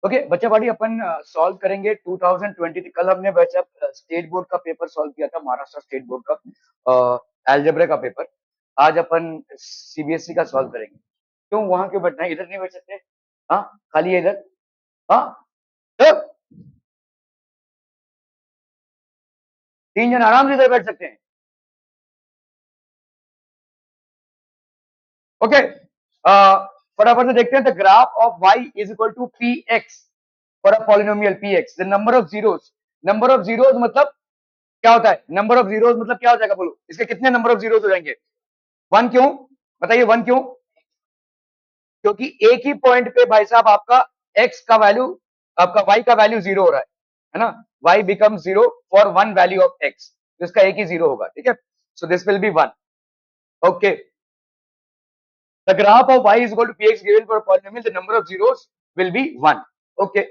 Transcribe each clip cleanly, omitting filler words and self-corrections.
Okay बच्चा party अपन solve करेंगे 2023। कल हमने बच्चा स्टेट बोर्ड का पेपर सॉल्व किया था, महाराष्ट्र स्टेट बोर्ड का अलजेब्रा का पेपर। आज अपन सीबीएसई का सॉल्व करेंगे। क्यों वहां क्यों बैठना है, इधर नहीं बैठ सकते? हाँ खाली है इधर। हाँ तो 3 जन आराम से इधर बैठ सकते हैं। ओके फटाफट से देखते हैं। The graph of y is equal to p x for a polynomial p x. The number of zeros, number of zeros मतलब क्या होता है? नंबर ऑफ जीरोस मतलब क्या हो जाएगा बोलो? इसके कितने नंबर ऑफ जीरोस हो जाएंगे? 1। क्यों बताइए 1 क्यों? क्योंकि एक ही पॉइंट पे भाई साहब आपका x का वैल्यू, आपका y का वैल्यू 0 हो रहा है ना? y become 0 for 1 value of x, तो इसका एक ही 0 होगा। ठीक है, so this will B 1। Okay the graph of y is equal to px given for a polynomial, the number of zeros will be 1. Okay.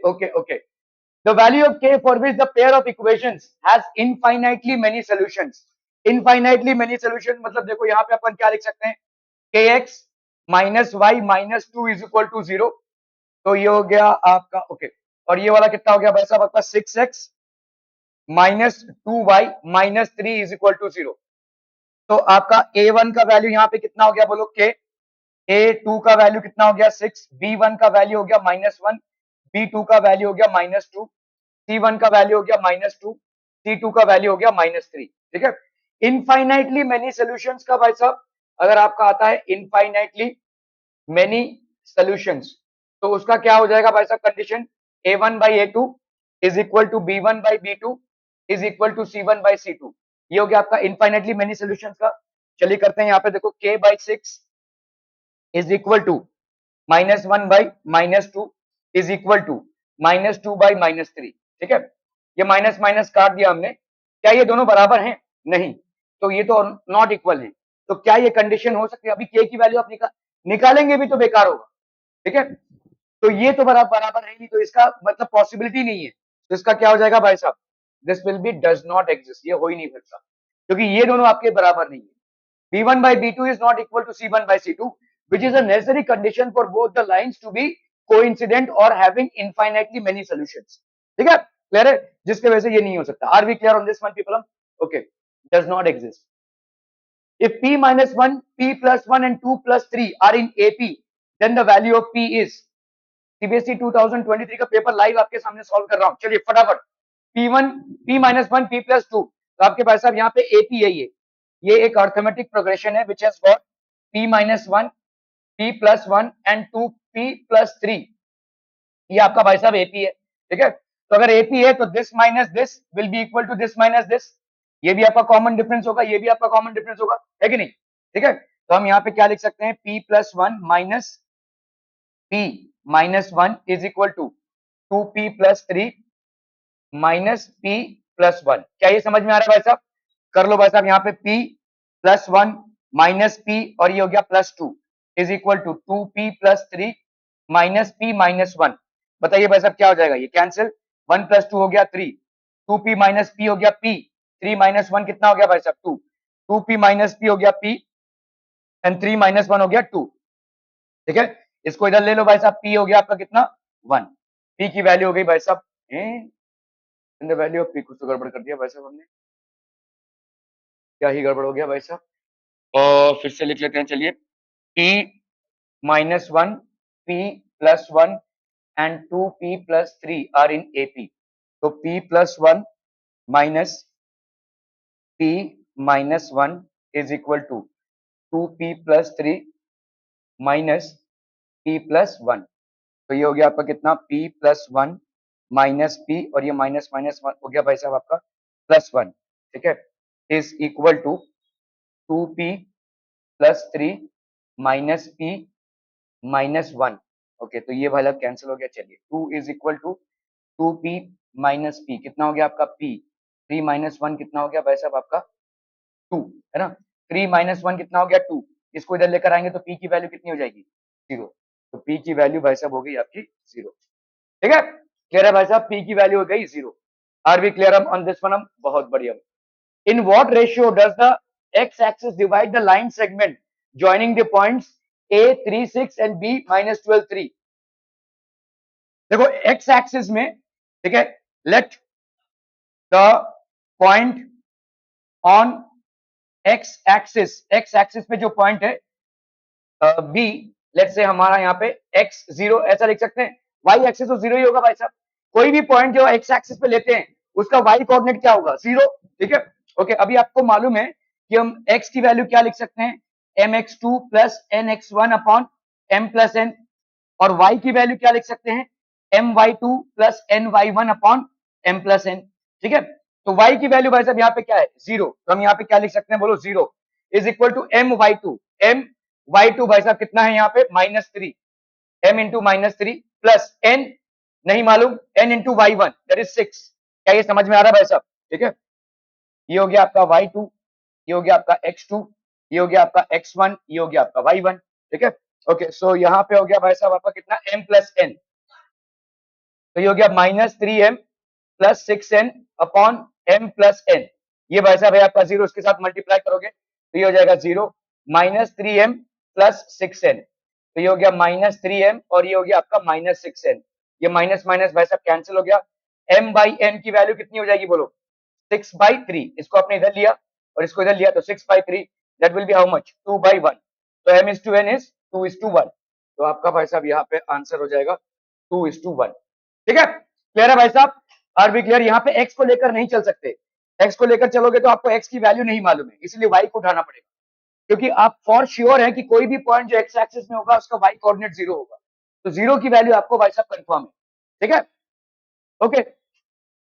The value of k for which the pair of equations has infinitely many solutions. Infinitely many solutions मतलब देखो यहाँ पे अपन क्या लिख सकते हैं? kx minus y minus two is equal to 0। तो ये हो गया आपका ओके। और ये वाला कितना हो गया भाई साहब आपका? 6x minus 2y minus 3 is equal to 0। तो आपका a1 का वैल्यू यहाँ पे कितना हो गया बोलो? k। a2 का वैल्यू कितना हो गया? 6। b1 का वैल्यू हो गया -1। b2 का वैल्यू हो गया -2। C1 का वैल्यू हो गया -2। C2 का वैल्यू हो गया -3। ठीक है, इनफाइनाइटली मेनी सॉल्यूशंस का भाई साहब अगर आपका आता है इनफाइनाइटली मेनी सॉल्यूशंस, तो उसका क्या हो जाएगा भाई साहब? Condition a1 by a2 is equal to b1 by b2 is equal to c1 by c2। ये हो गया आपका इनफाइनाइटली मेनी सॉल्यूशंस का। चलिए करते हैं यहाँ पे, देखो k by 6 is equal to -1 by -2 is equal to -2 by -3। ठीक है, ये माइनस माइनस काट दिया हमने। क्या ये दोनों बराबर हैं? नहीं, तो ये तो नॉट इक्वल है। तो क्या ये कंडीशन हो सकती है? अभी के की वैल्यू आप निकालेंगे भी तो बेकार होगा। ठीक है, तो ये तो बराबर है नहीं, तो इसका मतलब पॉसिबिलिटी नहीं है। तो इसका क्या हो जाएगा भाई साहब? This will B does not exist, ये हो ही नहीं सकता क्योंकि ये दोनों आपके बराबर नहीं है। b1 by b2 is not equal to c1 by c2, which is a necessary condition for both the lines to be coincident or having infinitely many solutions। ठीक है, क्लियर है? जिसके वजह से ये नहीं हो सकता। Are we clear on this one people? Okay, does not exist. If p minus 1, p plus 1 and 2 plus 3 are in AP, then the value of p is। CBSE 2023 का पेपर लाइव आपके सामने सॉल्व कर रहा हूं। चलिए फटाफट, p1 p minus 1 p plus 2, तो आपके भाई साहब यहाँ पे AP है। ये एक अर्थमेटिक प्रोग्रेशन है which has got p minus 1 p plus 1 and 2 p plus 3। ये आपका भाई साहब AP है। ठीक है, तो अगर AP है तो this minus this will be equal to this minus this. ये भी आपका कॉमन डिफरेंस होगा, ये भी आपका कॉमन डिफरेंस होगा, है कि नहीं? ठीक है, तो हम यहाँ पे क्या लिख सकते हैं? p plus 1 minus p minus 1 is equal to 2p plus 3 minus p plus 1। क्या ये समझ में आ रहा है भाई साहब? कर लो भाई साहब, यहाँ पे p plus 1 माइनस p और ये हो गया plus 2 is equal to 2p plus 3 minus p minus 1। बताइए भाई साहब क्या हो जाएगा? ये कैंसिल, 1 plus 2 हो गया 3, 2p माइनस p हो गया p, 3 माइनस 1 कितना हो गया भाई साहब? 2, 2p माइनस p हो गया p एंड 3 माइनस 1 हो गया 2। ठीक है, इसको इधर ले लो भाई साहब, p हो गया आपका कितना? 1। p की वैल्यू हो गई भाई साहब in the value of p। कुछ तो गड़बड़ कर दिया भाई साहब हमने, क्या ही गड़बड़ हो गया भाई साहब? और फिर से लिख लेते हैं, चलिए p minus 1 p plus 1 and 2p plus 3 are in AP। तो p plus 1 minus p minus 1 is equal to 2p plus 3 minus p plus 1। तो ये हो गया आपका कितना? p plus 1 minus p और ये माइनस माइनस हो गया भाई साहब आपका प्लस 1। ठीक है, is equal to 2p plus 3 minus p minus 1। Okay, तो ये वाला कैंसिल हो गया। चलिए 2 is equal to 2p minus p कितना हो गया आपका? p 3 माइनस 1 कितना हो गया भाई साहब आपका? 2, है ना? 3 माइनस 1 कितना हो गया? 2। इसको इधर लेकर आएंगे तो p की वैल्यू कितनी हो जाएगी? 0। तो p की वैल्यू भाई साहब हो गई आपकी 0। ठीक है, क्लियर है भाई साहब? p की वैल्यू हो गई 0। Are we clear on this one? बहुत बढ़िया। In what ratio does the x axis divide the line segment joining the points a 3 6 and b minus 12 3? देखो एक्स एक्सिस में, ठीक है, let the point on x axis पे जो point है B, late से हमारा यहाँ पे एक्स जीरो ऐसा लिख सकते हैं, वाई एक्सिस तो जीरो ही होगा भाई साहब। कोई भी पॉइंट जो एक्स एक्सिस पे लेते हैं उसका वाई कोऑर्डिनेट क्या होगा, जीरो, ठीक है। ओके, अभी आपको मालूम है कि हम एक्स की वैल्यू क्या लिख सकते हैं, m x two plus n x one upon m plus n, और वाई की वैल्यू क्या लिख सकते हैं, m y two plus n y one upon m plus n, ठीक है। तो वाई की वैल्यू भाई साहब यहाँ पे क्या है, जीरो, तो हम यहाँ पे क्या लिख सकते हैं, बोलो, zero is equal to m y two, m y two भाई साहब कितना है यहाँ पे, -3, एम इंटू -3 प्लस एन नहीं मालूम, n into y one that is 6। क्या ये समझ में आ रहा है भाई साहब, ठीक है। ये हो गया आपका y2, ये हो गया आपका x2, ये हो गया आपका x1, ये हो गया आपका y1, ठीक है। ओके, सो यहाँ पे हो गया भाई साहब आपका कितना, m प्लस एन, तो ये हो गया -3m plus 6n upon m plus n। ये भाई साहब है आपका जीरो, इसके साथ मल्टीप्लाई करोगे तो ये हो जाएगा जीरो, -3m प्लस 6n, तो ये हो गया -3m और ये हो गया आपका -6n। ये माइनस माइनस भाई साहब कैंसिल हो गया, m बाई n की वैल्यू कितनी हो जाएगी, बोलो, 6/3। इसको आपने इधर लिया और इसको इधर लिया तो 6/3, that will be how much, 2/1। तो m is to n is 2:1, तो आपका भाई साहब यहाँ पे आंसर हो जाएगा 2:1, ठीक है। क्लियर है भाई साहब, आर बी क्लियर। यहाँ पे x को लेकर नहीं चल सकते, x को लेकर चलोगे तो आपको x की वैल्यू नहीं मालूम है, इसलिए y को उठाना पड़ेगा, क्योंकि आप फॉर श्योर है कि कोई भी पॉइंट जो x एक्सिस में होगा उसका y कोऑर्डिनेट जीरो होगा, तो जीरो की वैल्यू आपको भाई साहब कंफर्म है, ठीक है। ओके,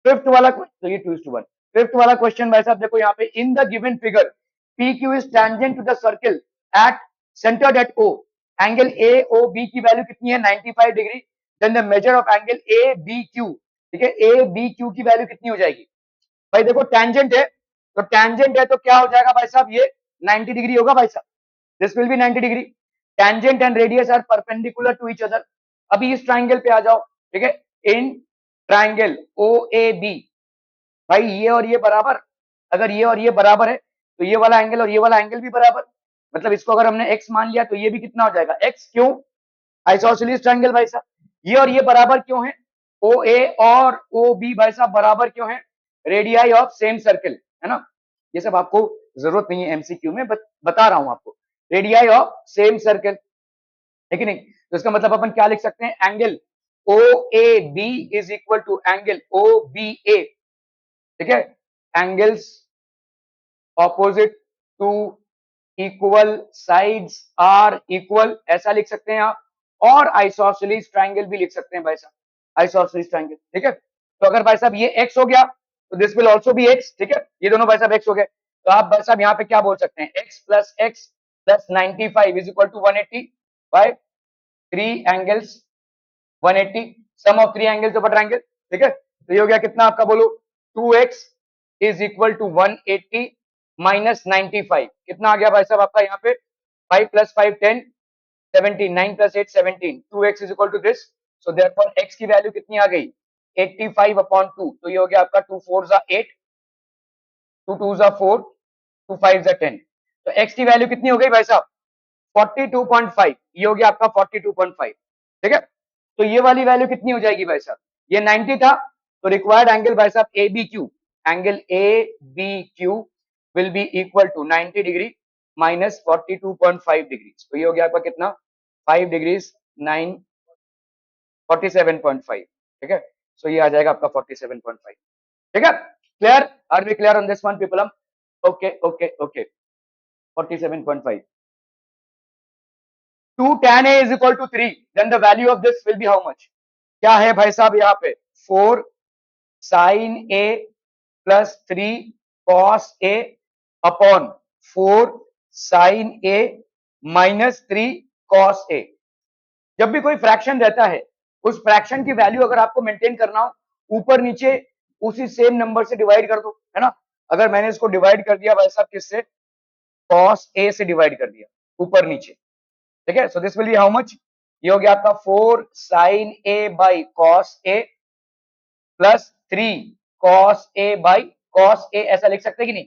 फिफ्थ वाला तो ये 2:1। फिफ्थ वाला क्वेश्चन भाई साहब देखो यहाँ पे, in the given figure P Q is tangent to the circle at centered at O, angle A O B की वैल्यू कितनी है, 95 degree, then the measure of angle A B Q, ठीक है, ए बी क्यू की value कितनी हो जाएगी। भाई देखो टेंजेंट है, तो टेंजेंट है तो क्या हो जाएगा भाई साहब, ये 90 डिग्री होगा भाई साहब, this will be 90 degree. Tangent and radius are perpendicular to each other. अभी इस ट्राइंगल पे आ जाओ, ठीक है, in triangle O A B, भाई ये और ये बराबर, अगर ये और ये बराबर है तो ये वाला एंगल और ये वाला एंगल भी बराबर, मतलब इसको अगर हमने x मान लिया तो ये भी कितना हो जाएगा x, क्यों, आइसोसेलेस ट्रायंगल भाई साहब। ये और ये बराबर क्यों है, ओ ए और ओ बी भाई साहब बराबर क्यों है, रेडियाई ऑफ सेम सर्कल, है ना। ये सब आपको जरूरत नहीं है एमसीक्यू में, बता रहा हूं आपको, रेडियाई ऑफ सेम सर्कल है कि नहीं। तो इसका मतलब अपन क्या लिख सकते हैं, angle O A B is equal to angle O B A, ठीक है, angles opposite to equal sides are equal, ऐसा लिख सकते हैं आप, और आइसोसेलेस ट्रायंगल भी लिख सकते हैं भाई साहब, आइसोसेलेस ट्रायंगल, ठीक है। तो अगर भाई साहब ये x हो गया तो this will also B x, ठीक है, ये दोनों भाई साहब x हो गए, तो आप भाई साहब यहाँ पे क्या बोल सकते हैं, x plus x plus 95 is equal to 180 by 3 angles 180, sum of 3 angles of a triangle, ठीक है। तो ये हो गया कितना आपका, बोलो, 2x is equal to 180 minus 95, कितना आ गया भाई साहब आपका यहाँ पे, 5 plus 5 10, 17, 9 plus 8 17, 2x is equal to this, so therefore x की वैल्यू कितनी आ गई, 85 अपॉन 2, तो ये हो गया आपका 2 4 जा 8, 2 2 जा 4, 2 5 जा 10, तो x की वैल्यू कितनी हो गई भाई साहब, 42.5, ये हो गया आपका 42.5, ठीक है। तो ये वाली वैल्यू कितनी हो जाएगी भाई साहब, ये 90 था, तो रिक्वायर्ड एंगल भाई साहब A B Q, angle A B Q will be equal to 90 degree minus 42.5 degree, तो ये हो गया आपका कितना, 5 डिग्रीज 9 47.5, ठीक है। सो ये आ जाएगा आपका 47.5, ठीक है। Clear, are we clear on this one people, okay okay okay, 47.5, 2 tan a is equal to 3, then the value of this will be how much, क्या है भाई साहब यहाँ पे, 4 sin a plus 3 cos a upon 4 sin a minus 3 cos a। जब भी कोई fraction रहता है, उस फ्रैक्शन की वैल्यू अगर आपको मेंटेन करना हो, ऊपर नीचे उसी सेम नंबर से डिवाइड कर दो, है ना। अगर मैंने इसको डिवाइड कर दिया भाई साहब किससे, cos a से डिवाइड कर दिया ऊपर नीचे, ठीक है, so this will be how much, ये हो गया आपका 4 sin a by cos a plus 3 cos a by cos a, ऐसा लिख सकते हैं कि नहीं,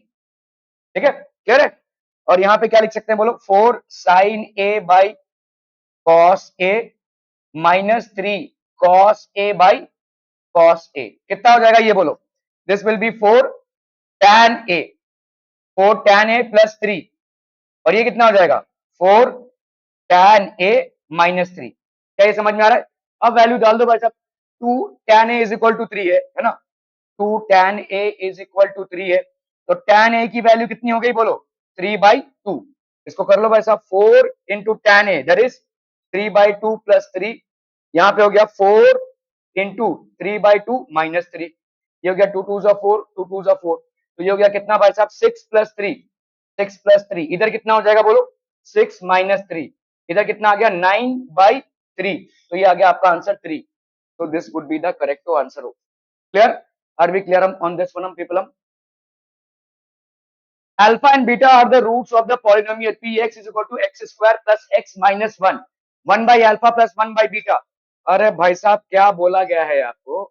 ठीक है, क्लियर है। और यहां पे क्या लिख सकते हैं, बोलो, 4 sin a by cos a minus 3 cos a by cos a कितना हो जाएगा ये बोलो. This will be 4 tan a, 4 tan a plus 3 और ये कितना हो जाएगा 4 tan a माइनस 3. क्या ये समझ में आ रहा है? अब वैल्यू डाल दो भाई साहब. 2 tan a is equal to 3 है ना. 2 tan a is equal to 3 है तो tan a की वैल्यू कितनी हो गई बोलो 3/2. इसको कर लो भाई साहब 4 into tan a that is 3/2 plus 3. यहाँ पे हो गया 4 इंटू 3/2 माइनस 3. ये हो गया 2 2 4 2 2 4. तो ये हो गया कितना भाई साहब 6 प्लस 3. 6 प्लस 3 इधर कितना हो जाएगा बोलो 6 माइनस 3. इधर कितना आ गया 9/3. तो ये आ गया आपका आंसर 3. तो this would be the correct answer. Clear? Are we clear on this one, people? Alpha and beta are the roots of the polynomial px is equal to x square plus x minus 1. 1 by alpha plus 1 by beta. अरे भाई साहब क्या बोला गया है आपको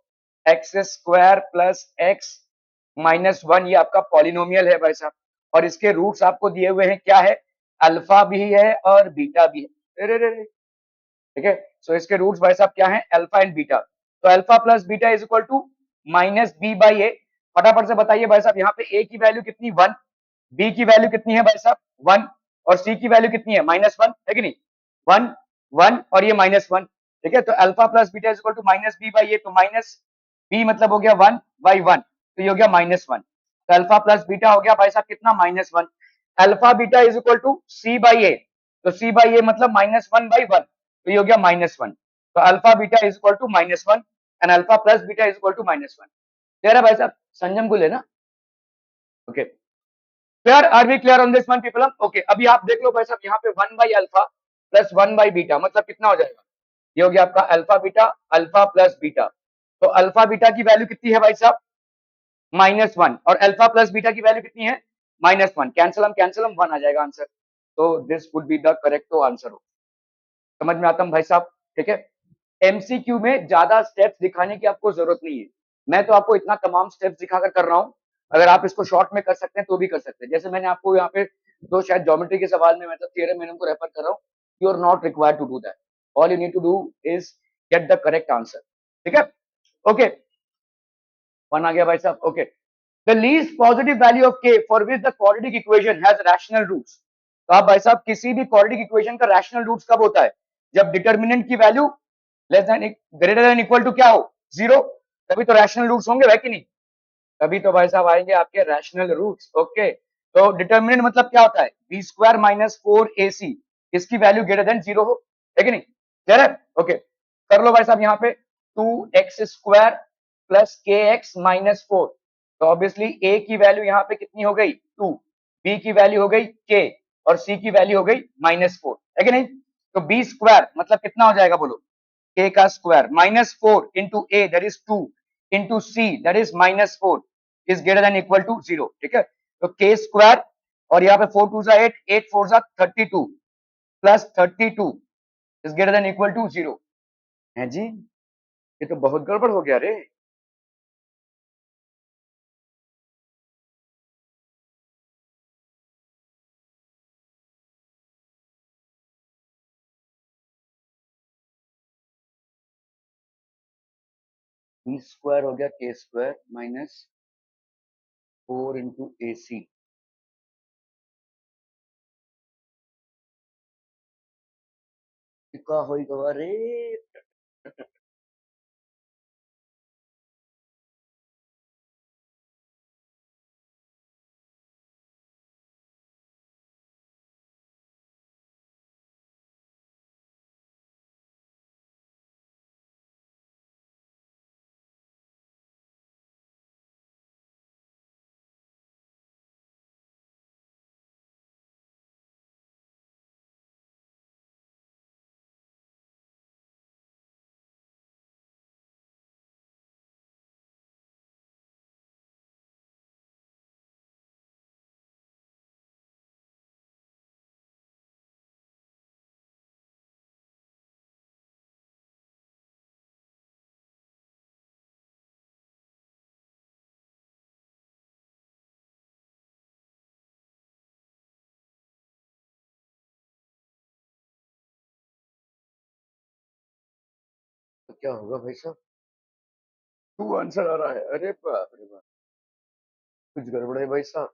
x square plus x minus 1 ये आपका पॉलिनोमियल है भाई साहब और इसके रूट्स आपको दिए हुए हैं क्या है अल्फा भी है और बीटा भी है. ठीक है सो इसके रूट्स भाई साहब क्या है अल्फा एंड बीटा. तो alpha plus beta is equal to minus B by A. फटाफट से बताइए भाई साहब यहाँ पे ए की वैल्यू कितनी 1, बी की वैल्यू कितनी है भाई साहब 1 और सी की वैल्यू कितनी है -1 है कि नहीं 1 1 और ये -1. ठीक है तो alpha plus beta is equal to minus B by A. तो माइनस बी मतलब हो गया 1/1 तो ये हो गया -1. तो अल्फा प्लस बीटा हो गया भाई साहब कितना -1. Alpha beta is equal to C by A. तो सी बाई ए मतलब -1/1 तो ये हो गया -1. तो alpha beta is equal to -1 and alpha plus beta is equal to -1. Clear है भाई साहब संजम को लेना. Okay clear. Are we clear on this one people? Okay अभी आप देख लो भाई साहब यहाँ पे 1 by alpha plus 1 by beta मतलब कितना हो जाएगा ये हो गया आपका alpha beta alpha plus beta. तो अल्फा बीटा की वैल्यू कितनी है भाई साहब -1 और अल्फा प्लस बीटा की वैल्यू कितनी है -1. कैंसिल हम 1 आ जाएगा आंसर. तो this would be the correct answer. समझ में आता है भाई साहब. ठीक है एमसीक्यू में ज्यादा स्टेप्स दिखाने की आपको जरूरत नहीं है. मैं तो आपको इतना तमाम स्टेप्स दिखाकर कर रहा हूं. अगर आप इसको शॉर्ट में कर सकते हैं तो भी कर सकते हैं. जैसे मैंने आपको यहाँ पे दो शायद ज्योमेट्री के सवाल में मतलब थियरम मैंने उनको रेफर कर रहा हूँ. You are not required to do that. All you need to do is get the correct answer. ठीक है ओके 1 आ गया भाई साहब. Okay the least positive value of K for which the quadratic equation has rational roots. तो आप भाई साहब किसी भी क्वाड्रेटिक इक्वेशन का रैशनल रूट्स कब होता है जब डिटर्मिनेंट की value less than greater than equal to क्या हो 0. तभी तो रैशनल रूट्स होंगे है कि नहीं. तभी तो भाई साहब आएंगे आपके रैशनल रूट्स. ओके तो डिटर्मिनेंट मतलब क्या होता है बी स्क्वायर माइनस 4ac इसकी वैल्यू ग्रेटर देन 0 हो है कि नहीं. क्लियर है. ओके कर लो भाई साहब यहाँ पे 2x स्क्वायर प्लस के एक्स माइनस 4. तो ऑब्वियसली a की वैल्यू यहाँ पे कितनी हो गई 2, b की वैल्यू हो गई k और c की वैल्यू हो गई -4 है कि नहीं. तो b स्क्वायर मतलब कितना हो जाएगा बोलो k का square -4 into a that is 2 into c that is -4 is greater than equal to 0. ठीक है तो k स्क्वायर और यहाँ पे 4 2 8 8 4 32 plus 32 is greater than equal to 0 है जी. ये तो बहुत गड़बड़ हो गया रे. बी स्क्वायर हो गया के स्क्वायर माइनस 4 इंटू ए सी. का होगा रे क्या होगा भाई साहब? टू आंसर आ रहा है, अरे बाप रे बाप, कुछ गड़बड़ है भाई साहब।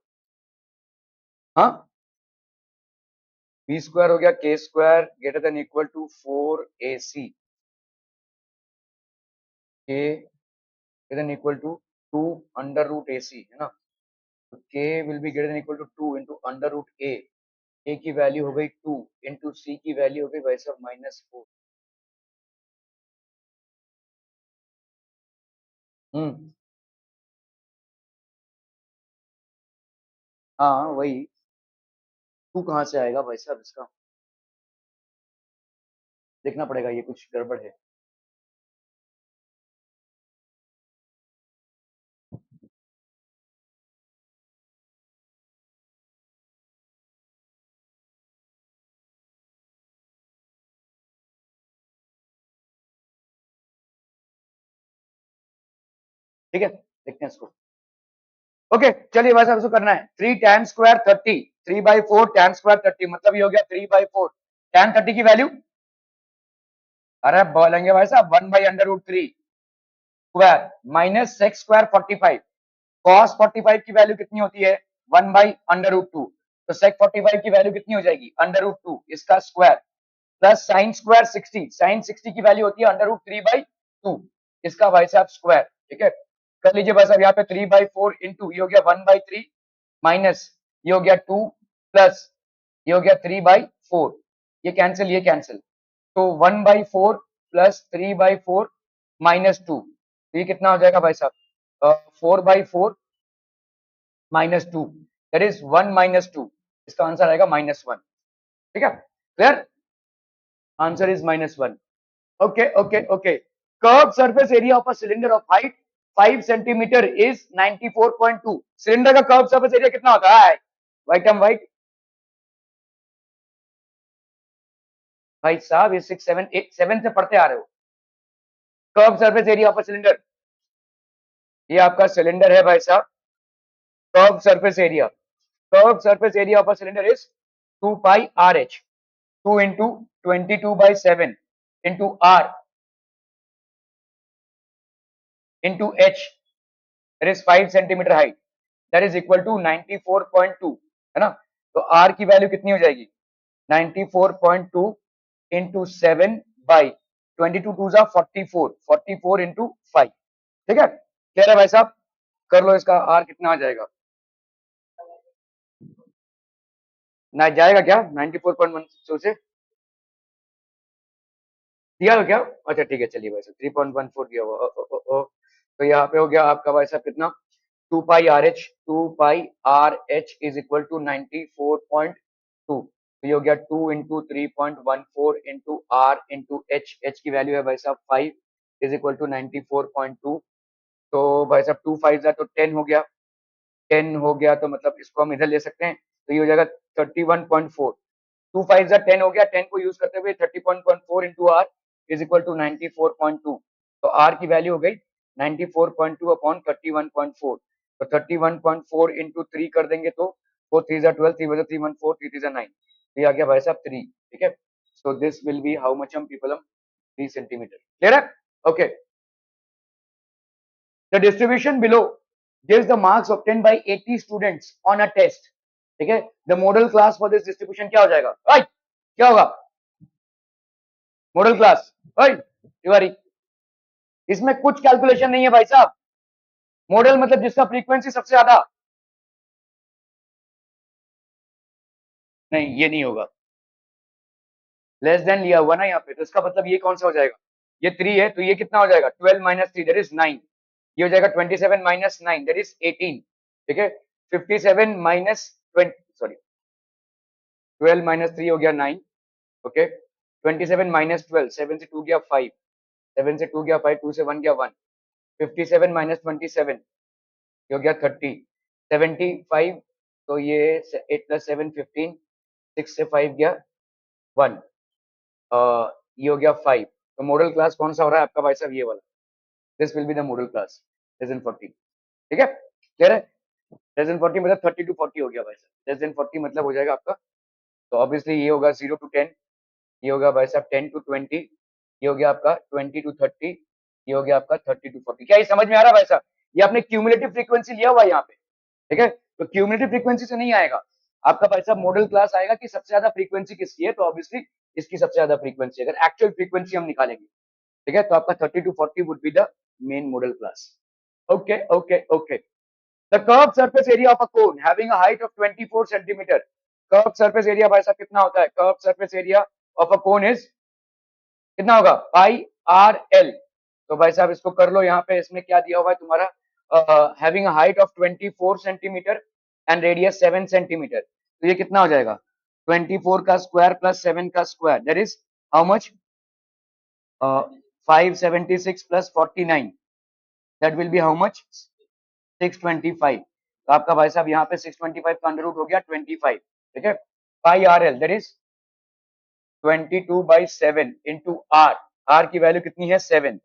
हाँ, बी स्क्वायर हो गया K square greater than equal to 4ac, K greater than equal to 2 under root ac है ना, तो K will be greater than equal to 2 into under root A की वैल्यू हो गई 2 इंटू सी की वैल्यू हो गई भाई साहब -4। हम्म, हाँ वही, टू कहाँ से आएगा भाई साहब इसका, देखना पड़ेगा, ये कुछ गड़बड़ है। ठीक है, देखते हैं इसको। ओके चलिए भाई साहब, इसको करना है 3 tan स्क्वायर 30, 3/4 tan स्क्वायर 30 मतलब ये हो गया 3/4 tan 30 की वैल्यू, अरे बोलेंगे भाई साहब 1/√3 square minus sex square 45, cos 45 की वैल्यू कितनी होती है 1/√2, तो sec 45 की वैल्यू कितनी हो जाएगी √2 इसका square, plus sine square 60, sine 60 की वैल्यू होती है √3/2 इसका भाई साहब स्क्वायर। ठीक है, कर लीजिए भाई साहब, यहाँ पे 3/4 इंटू ये हो गया 1/3 माइनस ये हो गया 2 प्लस ये हो गया 3/4, ये कैंसिल, तो 1/4 प्लस 3/4 -2, तो ये कितना हो जाएगा भाई साहब 4/4 -2, दैट इज 1 - 2, इसका आंसर आएगा -1। ठीक है, clear, answer is -1। Okay okay okay, curve surface area of a cylinder of height 5 centimetre is 94.2, cylinder का कर्व सरफेस एरिया कितना होता है व्हाइट एंड व्हाइट भाई साहब, ये 6 7 8 7 से पढ़ते आ रहे हो, curve surface area of a cylinder, ये आपका सिलेंडर है भाई साहब, curve surface area, curve surface area of a cylinder is 2 pi are h, 2 into 22/7 into are into h, that is 5 centimetre height, that is equal to 94.2 है ना, तो are की value कितनी हो जाएगी 94.2 इंटू 7 बाई 22 टू जा 44, 44 into 5। ठीक है, कह रहे भाई साहब, कर लो इसका आर कितना आ जाएगा, ना जाएगा क्या 94.1 से दिया हो क्या, अच्छा ठीक है, चलिए भाई साहब 3.14 दिया हुआ तो यहाँ पे हो गया आपका भाई साहब कितना 2 pi are H, is equal to 94.2, तो ये हो गया 2 into 3.14 into are into H की वैल्यू है भाई साहब 5 इज इक्वल टू 94.2, तो भाई साहब 2 5 तो 10 हो गया, 10 हो गया तो मतलब इसको हम इधर ले सकते हैं, तो ये हो जाएगा 31.4, 2 5 10 हो गया, 10 को यूज करते हुए 30.4 into r is equal to 94.2, तो आर की वैल्यू हो गई 94.2 अपॉन 31.4, तो 31.4 इंटू 3 कर देंगे तो 4 3 12, 3 3 1 4, 3 3 9, तो ये आ गया भाई साहब 3। ठीक है, so this will be how much हम पीपल हम 3 सेंटीमीटर, क्लियर है, okay. The distribution below gives the marks obtained by 80 students on a test. ठीक है, the model class for this distribution क्या हो जाएगा, right? क्या होगा मॉडल क्लास, right? तिवारी, इसमें कुछ कैलकुलेशन नहीं है भाई साहब, मॉडल मतलब जिसका फ्रीक्वेंसी सबसे ज्यादा, नहीं ये नहीं होगा, लेस देन लिया हुआ ना यहाँ पे, तो इसका मतलब ये कौन सा हो जाएगा, ये 3 है तो ये कितना हो जाएगा 12 माइनस 3 दैट इज 9, ये हो जाएगा 27 माइनस 9 दैट इज 18। ठीक है, 57 माइनस 20 सॉरी 12 माइनस 3 हो गया 9, ओके, 27 माइनस 12, 7 से 2 गया 5, 7 से 2 गया 5, 2 से 1 गया 1, 57 माइनस 27 ये हो गया 30, 75, तो ये 8 प्लस 7 15, 6 से 5 गया 1, ये हो गया 5, तो मॉडल क्लास कौन सा हो रहा है आपका भाई साहब, ये वाला, this will be the model class less than 40। ठीक है, क्लियर है, लेस देन 40 मतलब 30 टू 40 हो गया भाई साहब, लेस देन 40 मतलब हो जाएगा आपका, तो ऑब्वियसली ये होगा 0 टू 10, ये होगा भाई साहब 10 टू 20, ये हो गया आपका 20 to 30, ये हो गया आपका 30 to 40। क्या ये समझ में आ रहा है भाई साहब? ये आपने क्यूमुलेटिव फ्रीक्वेंसी लिया हुआ है यहाँ पे, ठीक है। तो क्यूमुलेटिव फ्रीक्वेंसी से नहीं आएगा आपका भाई साहब, मॉडल क्लास आएगा कि सबसे ज्यादा फ्रीक्वेंसी किसकी है, तो ऑब्वियसली इसकी सबसे ज्यादा फ्रीक्वेंसी। अगर एक्चुअल फ्रीक्वेंसी हम निकालेंगे, ठीक है, तो आपका 30 to 40 would be the main model class. Okay okay okay. The curve surface area of a cone having a height of 24 centimetre. Curve surface area भाई साहब कितना होता है? Curve surface area of a cone is कितना होगा? पाई R L. तो भाई साहब इसको कर लो, यहाँ पे इसमें क्या दिया हुआ है तुम्हारा, having height of 24 centimetre and radius 7 centimetre. तो ये कितना हो जाएगा? 24 का स्क्वायर प्लस 7 का square, that is how much? 576 plus 49, that will be how much? 625। तो आपका भाई साहब यहाँ पे 625 का अंडर रूट हो गया 25, ठीक है। Pi R L that is 22/7 into R, R की वैल्यू कितनी है? 7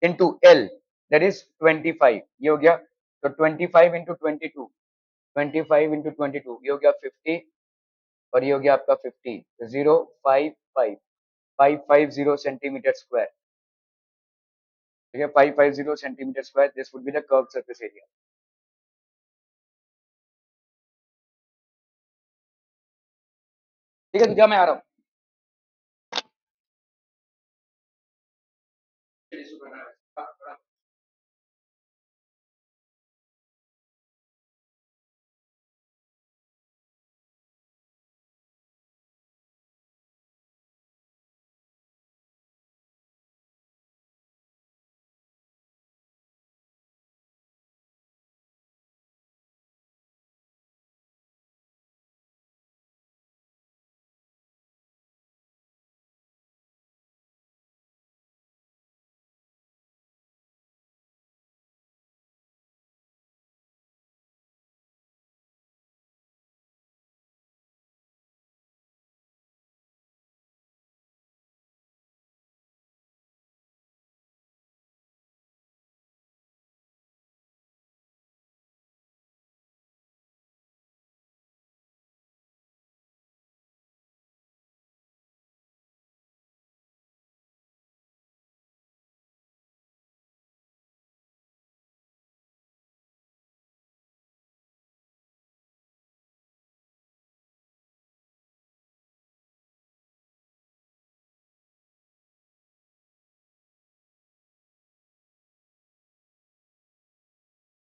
इंटू एल दैट इज 25, ये हो गया। तो 25 इंटू 22, 25 इंटू 22, ये हो गया 50, और ये हो गया आपका 50, 055 550 सेंटीमीटर स्क्वायर, ठीक है। 550 centimetre square, this would be the curve surface area. ठीक है, तो क्या मैं आ रहा हूँ?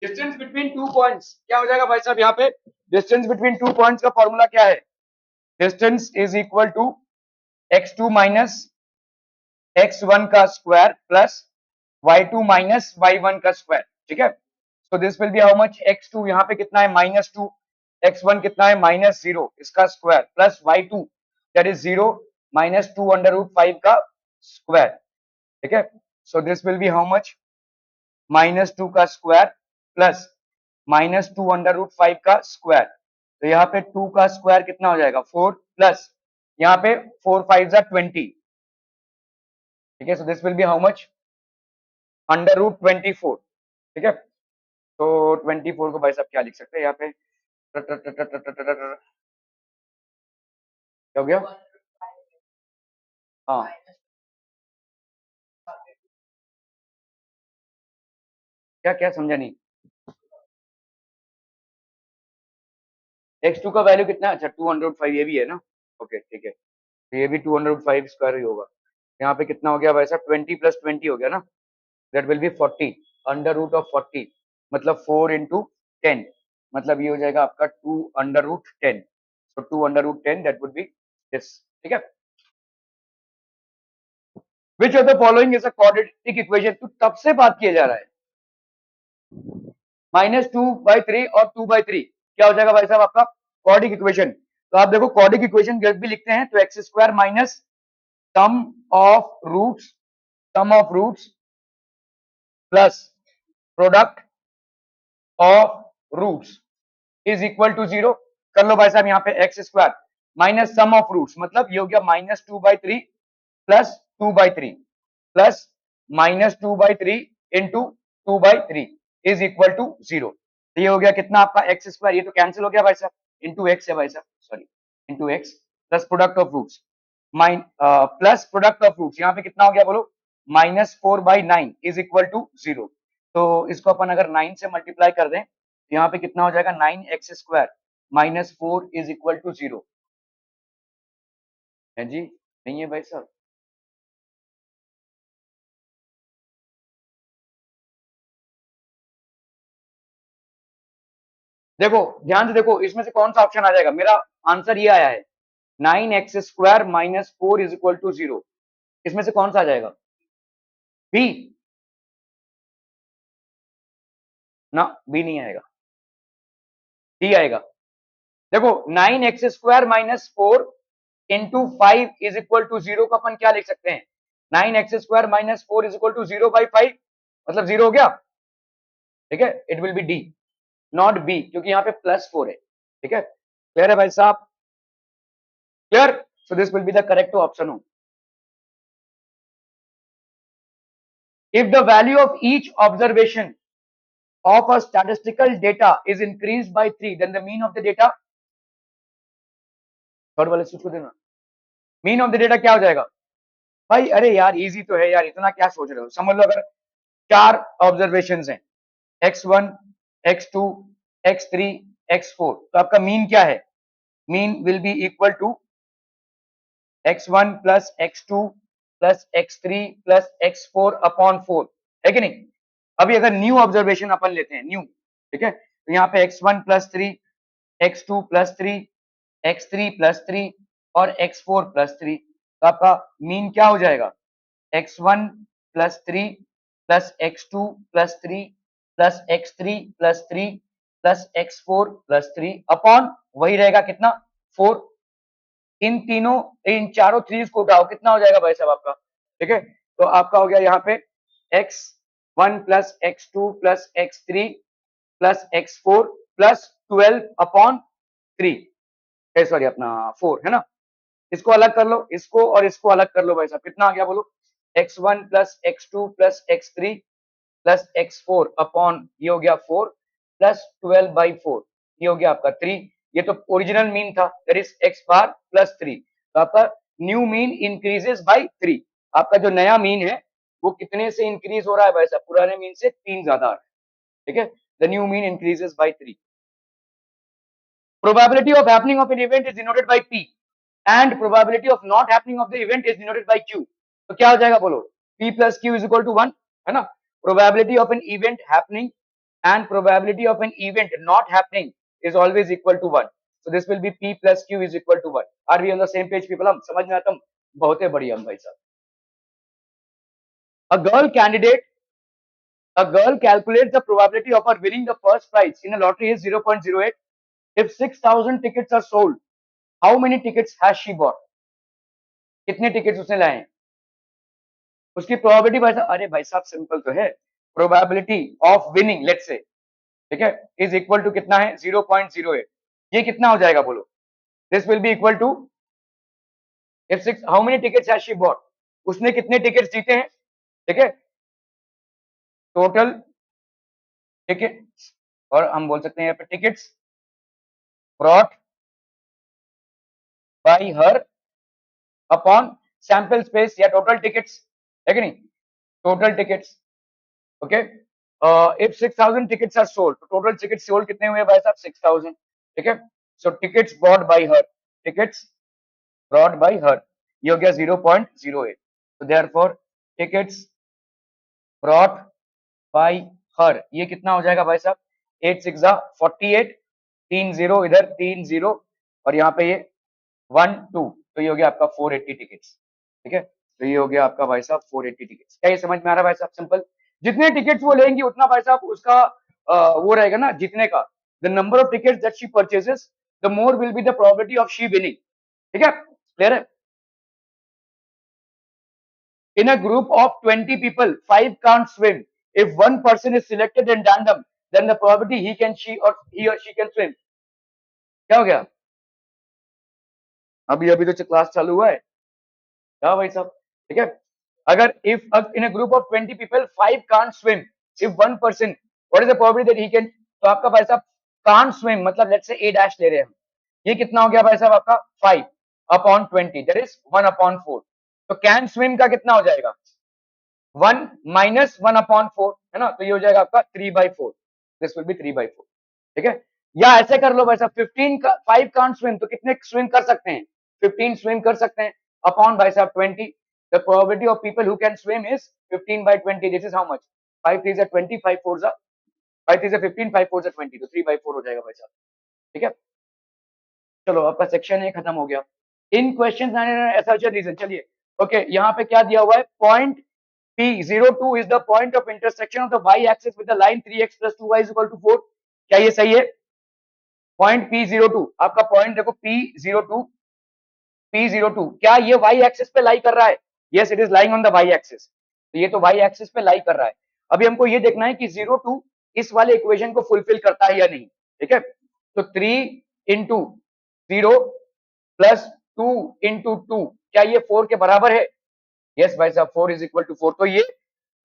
डिस्टेंस बिटवीन टू पॉइंट्स क्या हो जाएगा भाई साहब? यहाँ पे डिस्टेंस बिटवीन टू पॉइंट्स का फॉर्मूला क्या है? Distance is equal to x2 minus x1 का square plus y2 minus y1 का स्क्वायर, ठीक है। So this will be how much? x2 यहाँ पे कितना है? -2, x1 कितना है? -0, इसका square plus y2 that is 0 -2 under root 5 का स्क्वायर, ठीक है। So this will be how much? -2 का स्क्वायर प्लस -2 अंडर रूट 5 का स्क्वायर। तो यहाँ पे 2 का स्क्वायर कितना हो जाएगा? 4 प्लस यहाँ पे 4 5 जा 20, ठीक है। So this will be how much? Under root 24, ठीक है। तो 24 को भाई साहब क्या लिख सकते हैं यहाँ पे? क्या हो गया? हाँ, क्या क्या समझा नहीं? x2 का वैल्यू कितना है? अच्छा 205, ये भी है ना? ओके ठीक है, तो ये भी 205 स्क्वायर ही होगा। यहाँ पे कितना हो गया भाई साहब? 20 प्लस 20 हो गया ना, that will be 40 under root of 40, मतलब 4 इंटू 10, मतलब ये हो जाएगा आपका 2 under root 10। So 2 under root 10 that would be this, ठीक है। Which of the following is a quadratic equation? तो तब से बात किया जा रहा है -2/3 और 2/3 क्या हो जाएगा भाई साहब आपका? Quadric equation. तो आप देखो क्वाड्रिक इक्वेशन जब भी लिखते हैं तो x square minus sum of roots, sum of roots plus product of roots is equal to 0। कर लो भाई साहब, यहाँ पे x square minus sum of roots, मतलब ये हो गया -2/3 plus 2/3 plus -2/3 into 2/3 is equal to 0। तो ये हो गया कितना आपका? एक्स स्क्वायर, ये तो कैंसिल हो गया भाई साहब, इंटू एक्स है भाई साहब, sorry, into x plus product of roots, mine plus product of roots, यहाँ पे कितना हो गया बोलो? -4/9 इज इक्वल टू 0। तो इसको अपन अगर 9 से मल्टीप्लाई कर दें तो यहाँ पे कितना हो जाएगा, 9x² -4 इज इक्वल टू 0 है जी। नहीं है भाई साहब? देखो ध्यान से देखो, इसमें से कौन सा ऑप्शन आ जाएगा, मेरा आंसर ये आया है 9x² -4 इज इक्वल टू 0। इसमें से कौन सा आ जाएगा? बी? ना, बी नहीं आएगा, डी आएगा। देखो 9x² -4 into 5 is equal to 0 को अपन क्या लिख सकते हैं, 9x² -4 इज इक्वल टू 0/5, मतलब 0 हो गया। ठीक है, it will be D, not be, क्योंकि यहाँ पे +4 है। ठीक है, क्लियर है भाई साहब? Clear? So this will be the correct option. If the value of each observation of a statistical data is increased by 3, then the mean of the data, third वाले सूत्र को देना, मीन ऑफ द डेटा क्या हो जाएगा भाई? अरे यार इजी तो है यार, इतना क्या सोच रहे हो, समझ लो अगर 4 ऑब्जर्वेशन हैं, x1, x2, x3, x4, तो आपका मीन क्या है? Mean will be equal to x1 plus x2 plus x3 plus x4 upon 4, है कि नहीं? अभी अगर न्यू ऑब्जर्वेशन अपन लेते हैं, न्यू, ठीक है, तो यहाँ पे x1 plus 3, x2 plus 3, x3 plus 3 और x4 प्लस 3, तो आपका मीन क्या हो जाएगा? x1 plus 3 plus x2 plus 3 plus x3 plus 3 plus x4 plus 3 upon वही रहेगा कितना, 4। इन तीनों, इन चारों थ्रीज को उठाओ, कितना हो जाएगा भाई साहब आपका? ठीक है, तो आपका हो गया यहाँ पे x1 plus x2 plus x3 plus x4 plus 12 upon 3, sorry अपना 4 है ना। इसको अलग कर लो, इसको और इसको अलग कर लो भाई साहब, कितना आ गया बोलो? x1 plus x2 plus x3 plus x4 upon ये हो गया 4 प्लस 12/4, ये हो गया आपका 3। ये तो ओरिजिनल मीन था, that is x bar plus 3, तो आपका न्यू मीन इंक्रीजेस बाय 3। आपका जो नया मीन है वो कितने से इंक्रीज हो रहा है भाई साहब? पुराने मीन से 3 ज्यादा आ रहा है। ठीक है, the new mean increases by 3। Probability of happening of an event is denoted by P and probability of not happening of the event is denoted by Q। तो क्या हो जाएगा बोलो? P plus Q is equal to 1, है ना। Probability of an event happening and probability of an event not happening is always equal to 1। So this will be P plus Q is equal to 1। Are we on the same page people? हम समझ में आता हूँ, बहुत ही बढ़िया हम भाई साहब। A girl candidate, a girl calculates the probability of her winning the first prize in a lottery is 0.08। If 6,000 tickets are sold, how many tickets has she bought? कितने टिकट्स उसने लाए हैं? उसकी प्रोबेबिलिटी भाई साहब, अरे भाई साहब सिंपल तो है, probability of winning let's say, ठीक है, इज इक्वल टू कितना है? 0.08। ये कितना हो जाएगा बोलो? This will be equal to, if 6, how many tickets has she bought, उसने कितने टिकट्स जीते हैं? ठीक है, टोटल टिकट्स, और हम बोल सकते हैं यहाँ पे tickets brought by her upon sample space या टोटल टिकट्स, है कि नहीं? Total tickets, okay. If 6,000 tickets are sold, तो टोटल टिकट्स सोल्ड कितने हुए भाई साहब? 6,000। ठीक है, so tickets bought by her, tickets brought by her, ये हो गया 0.08। तो therefore tickets brought by her, ये कितना हो जाएगा भाई साहब? 8 6 48, 3 0 इधर, 3 0 और यहाँ पे ये 1 2, तो ये हो गया आपका 480 टिकट्स। ठीक है, तो ये हो गया आपका भाई साहब 480 टिकट्स। क्या ये समझ में आ रहा है भाई साहब? सिंपल, जितने टिकट्स वो लेंगी उतना भाई साहब उसका वो रहेगा ना जीतने का। The number of tickets that she purchases, the more will be the probability of she winning. ठीक है, क्लियर है? In a group of 20 people, 5 can't swim. If one person is selected in random, then the probability he or she can swim. क्या हो गया? अभी अभी तो class चालू हुआ है क्या भाई साहब? ठीक है, अगर if in a group of 20 people 5 can't swim, if one person, what is the probability that he can, तो आपका भाई साहब can't swim मतलब let's say A dash ले रहे हैं हम, ये कितना हो गया भाई साहब आपका 5 upon 20, that is 1 upon 4। तो can swim का कितना हो जाएगा? 1 माइनस 1/4 है ना, तो ये हो जाएगा आपका 3/4, दिस विल बी 3/4, ठीक है। या ऐसे कर लो भाई साहब, 15 का 5 कांट स्विम, तो कितने स्विम कर सकते हैं, 15 स्विम कर सकते हैं, अपॉन भाई साहब 20, the probability of people who can swim is 15/20, this is how much, 5 3 जा 20, 5 4 जा 5 3 जा 15, 5 4 जा 20, तो 3/4 हो जाएगा भाई साहब, ठीक है। चलो आपका सेक्शन ए खत्म हो गया। इन क्वेश्चन ऐसा रीजन, चलिए ओके, यहाँ पे क्या दिया हुआ है, point P02 is the point of intersection of the y-axis with the line 3x plus 2y is equal to 4, क्या ये सही है? पॉइंट P02, आपका पॉइंट देखो P02, P02 क्या ये y एक्सिस पे लाई कर रहा है? Yes, it is lying on the y axis, तो ये तो y एक्सिस पे लाई कर रहा है। अभी हमको ये देखना है कि 02 इस वाले इक्वेशन को फुलफिल करता है या नहीं, ठीक है। तो 3 इंटू 0 प्लस 2 इंटू 2, क्या ये 4 के बराबर है? यस भाई साहब, 4 इज इक्वल टू 4, तो ये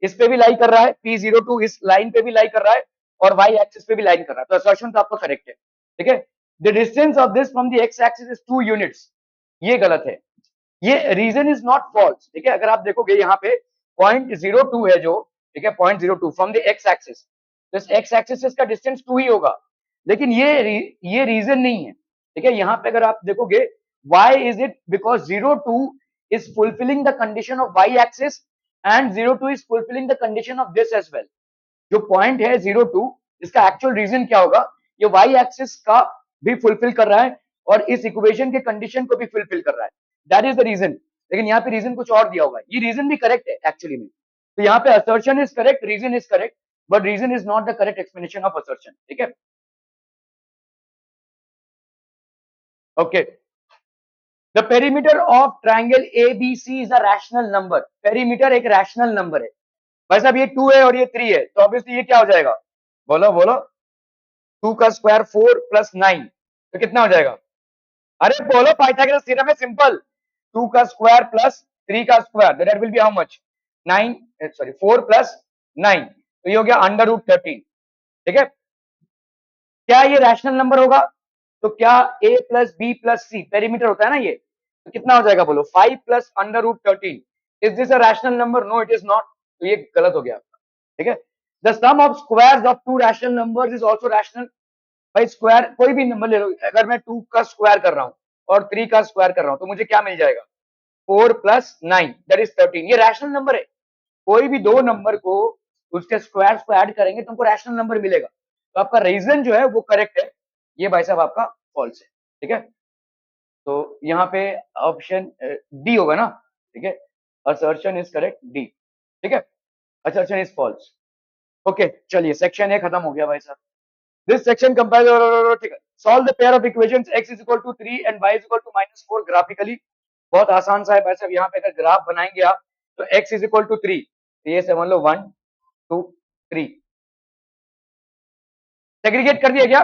इस पे भी लाई कर रहा है, P02 इस लाइन पे भी लाई कर रहा है और y एक्सिस पे भी लाइन कर रहा है, तो असर्शन तो आपका करेक्ट है, ठीक है। The distance of this from the x axis is 2 units, ये गलत है, ये रीजन इज नॉट फॉल्स, ठीक है। अगर आप देखोगे यहाँ पे 0.02 है जो, ठीक है, 0.02 फ्रॉम द x एक्सिस, तो इस x एक्सिस से इसका डिस्टेंस 2 ही होगा, लेकिन ये रीजन नहीं है, ठीक है। यहाँ पे अगर आप देखोगे why is it, because 02 is fulfilling the condition of y axis and 02 is fulfilling the condition of this as well, जो पॉइंट है 02, इसका एक्चुअल रीजन क्या होगा, ये y एक्सिस का भी फुलफिल कर रहा है और इस इक्वेशन के कंडीशन को भी फुलफिल कर रहा है, दैट इज द रीजन। लेकिन यहाँ पे रीजन कुछ और दिया हुआ है, ये रीजन भी करेक्ट है एक्चुअली में, तो यहाँ पे assertion is correct, reason is correct, but reason is not the correct explanation of assertion, ठीक है। Okay, the perimeter of triangle ABC is a rational number, perimeter एक रैशनल नंबर है भाई साहब, ये 2 है और ये 3 है, तो ऑब्वियसली ये क्या हो जाएगा, बोलो बोलो, 2 का स्क्वायर 4 प्लस 9, तो कितना हो जाएगा, अरे बोलो, पाइथागोरस थ्योरम है सिंपल, 2 का स्क्वायर प्लस 3 का square, that will be how much, 9, sorry 4 plus 9, तो ये हो गया √13, ठीक है। क्या ये रैशनल नंबर होगा, तो क्या a plus b plus c perimeter होता है ना ये, तो कितना हो जाएगा बोलो, 5 plus √13, is this a rational number, no it is not, तो ये गलत हो गया आपका, ठीक है। The sum of squares of two rational numbers is also rational, भाई स्क्वायर कोई भी नंबर ले लो, अगर मैं 2 का स्क्वायर कर रहा हूं और 3 का स्क्वायर कर रहा हूं, तो मुझे क्या मिल जाएगा, 4 प्लस 9 दैट इज 13, ये रैशनल नंबर है, कोई भी दो नंबर को उसके स्क्वायर्स को ऐड करेंगे तो हमको रैशनल नंबर मिलेगा, तो आपका रीजन जो है वो करेक्ट है, ये भाई साहब आपका फॉल्स है, ठीक है। तो यहाँ पे ऑप्शन डी होगा ना, ठीक है, असर्शन इज करेक्ट डी, ठीक है, असर्शन इज फॉल्स। ओके चलिए, सेक्शन ए खत्म हो गया भाई साहब। दिस सेक्शन कंपेयर, ठीक है, solve the pair of equations x is equal to 3 and y is equal to -4 graphically, बहुत आसान सा है भाई साहब, यहाँ पे अगर ग्राफ बनाएंगे आप, तो x इज इक्वल टू 3, तो ये समझ लो 1 2 3, सेग्रीगेट कर दिया क्या,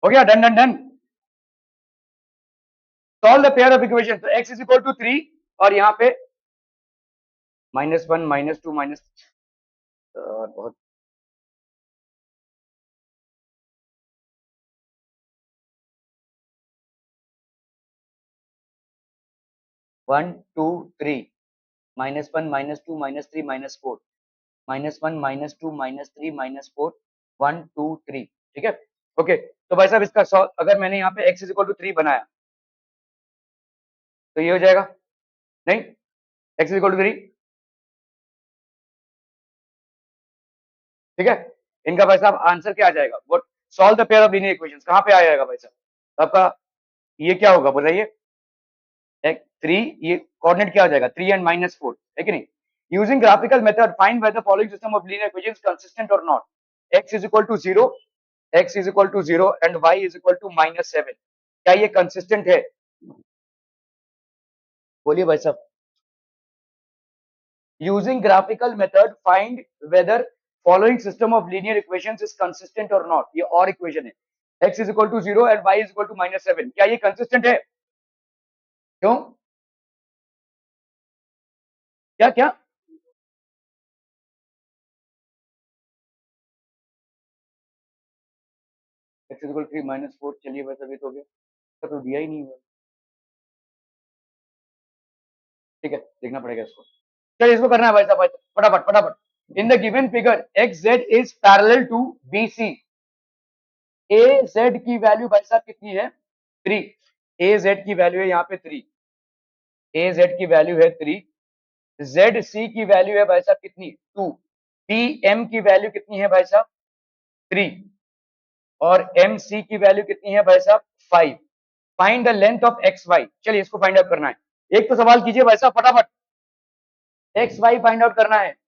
हो गया, done done done, solve the pair of equation, तो x इज इक्वल टू 3 और यहाँ पे -1 -2 माइनस, बहुत 1 2 3 -1 -2 -3 -4 -1 -2 -3 -4 1 2 3, ठीक है। ओके, तो भाई साहब इसका सॉल्व, अगर मैंने यहाँ पे x इज इक्वल टू 3 बनाया तो ये हो जाएगा, नहीं x इज इक्वल टू 3, ठीक है। इनका भाई साहब आंसर क्या आ जाएगा, what, solve the pair of linear equations, कहां पे आ जाएगा भाई साहब, तो आपका ये क्या होगा बताइए, 3, ये कोऑर्डिनेट क्या हो जाएगा 3 एंड -4, है कि नहीं। Using graphical method find whether following system of linear equations consistent और not. x is equal to 0, x is equal to 0 and y is equal to -7, क्या ये कंसिस्टेंट है, बोलिए भाई साहब। Using graphical method find whether following system of linear equations is consistent और not, ये और इक्वेशन है, x is equal to 0 and y is equal to -7, क्या ये कंसिस्टेंट है, क्यों, क्या क्या, x इज इक्वल टू 3 -4, चलिए बस अभी तो हो गया, तो दिया ही नहीं हुआ, ठीक है देखना पड़ेगा इसको, चलिए इसको करना है भाई साहब, फटाफट फटाफट। In the given figure X Z is parallel to B C, A Z की वैल्यू भाई साहब कितनी है 3, ए जेड की वैल्यू है यहाँ पे 3, ए जेड की वैल्यू है 3, जेड सी की वैल्यू है भाई साहब कितनी 2, पी एम की वैल्यू कितनी है भाई साहब 3, और एम सी की वैल्यू कितनी है भाई साहब 5। Find the length of X Y, चलिए इसको फाइंड आउट करना है, एक तो सवाल कीजिए भाई साहब फटाफट, एक्स वाई फाइंड आउट करना है।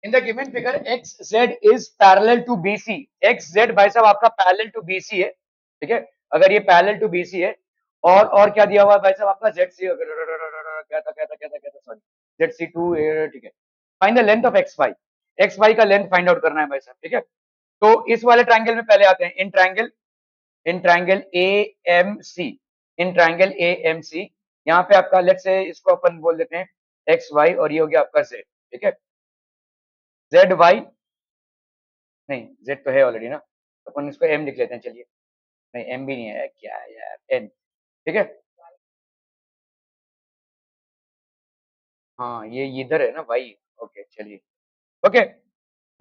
In the given figure X Z is parallel to BC, X Z भाई साहब आपका पैरेलल टू बीसी है, ठीक है। अगर ये पैरेलल टू बीसी है, और क्या दिया हुआ है भाई साहब आपका जेड सी, क्या था सॉरी, जेड सी टू, ठीक है। Find the length of X Y का लेंथ फाइंड आउट करना है भाई साहब, ठीक है। तो इस वाले ट्राइंगल में पहले आते हैं, in triangle A M C, in triangle A M C, यहाँ पे आपका लेट से इसको अपन बोल देते हैं एक्स वाई, और ये हो गया आपका जेड, ठीक है। जेड वाई, नहीं जेड तो है ऑलरेडी ना, तो अपन इसको एम लिख लेते हैं, चलिए, नहीं एम भी नहीं है, क्या है यार, एन, ठीक है। हाँ ये इधर है ना वाई, ओके चलिए, ओके।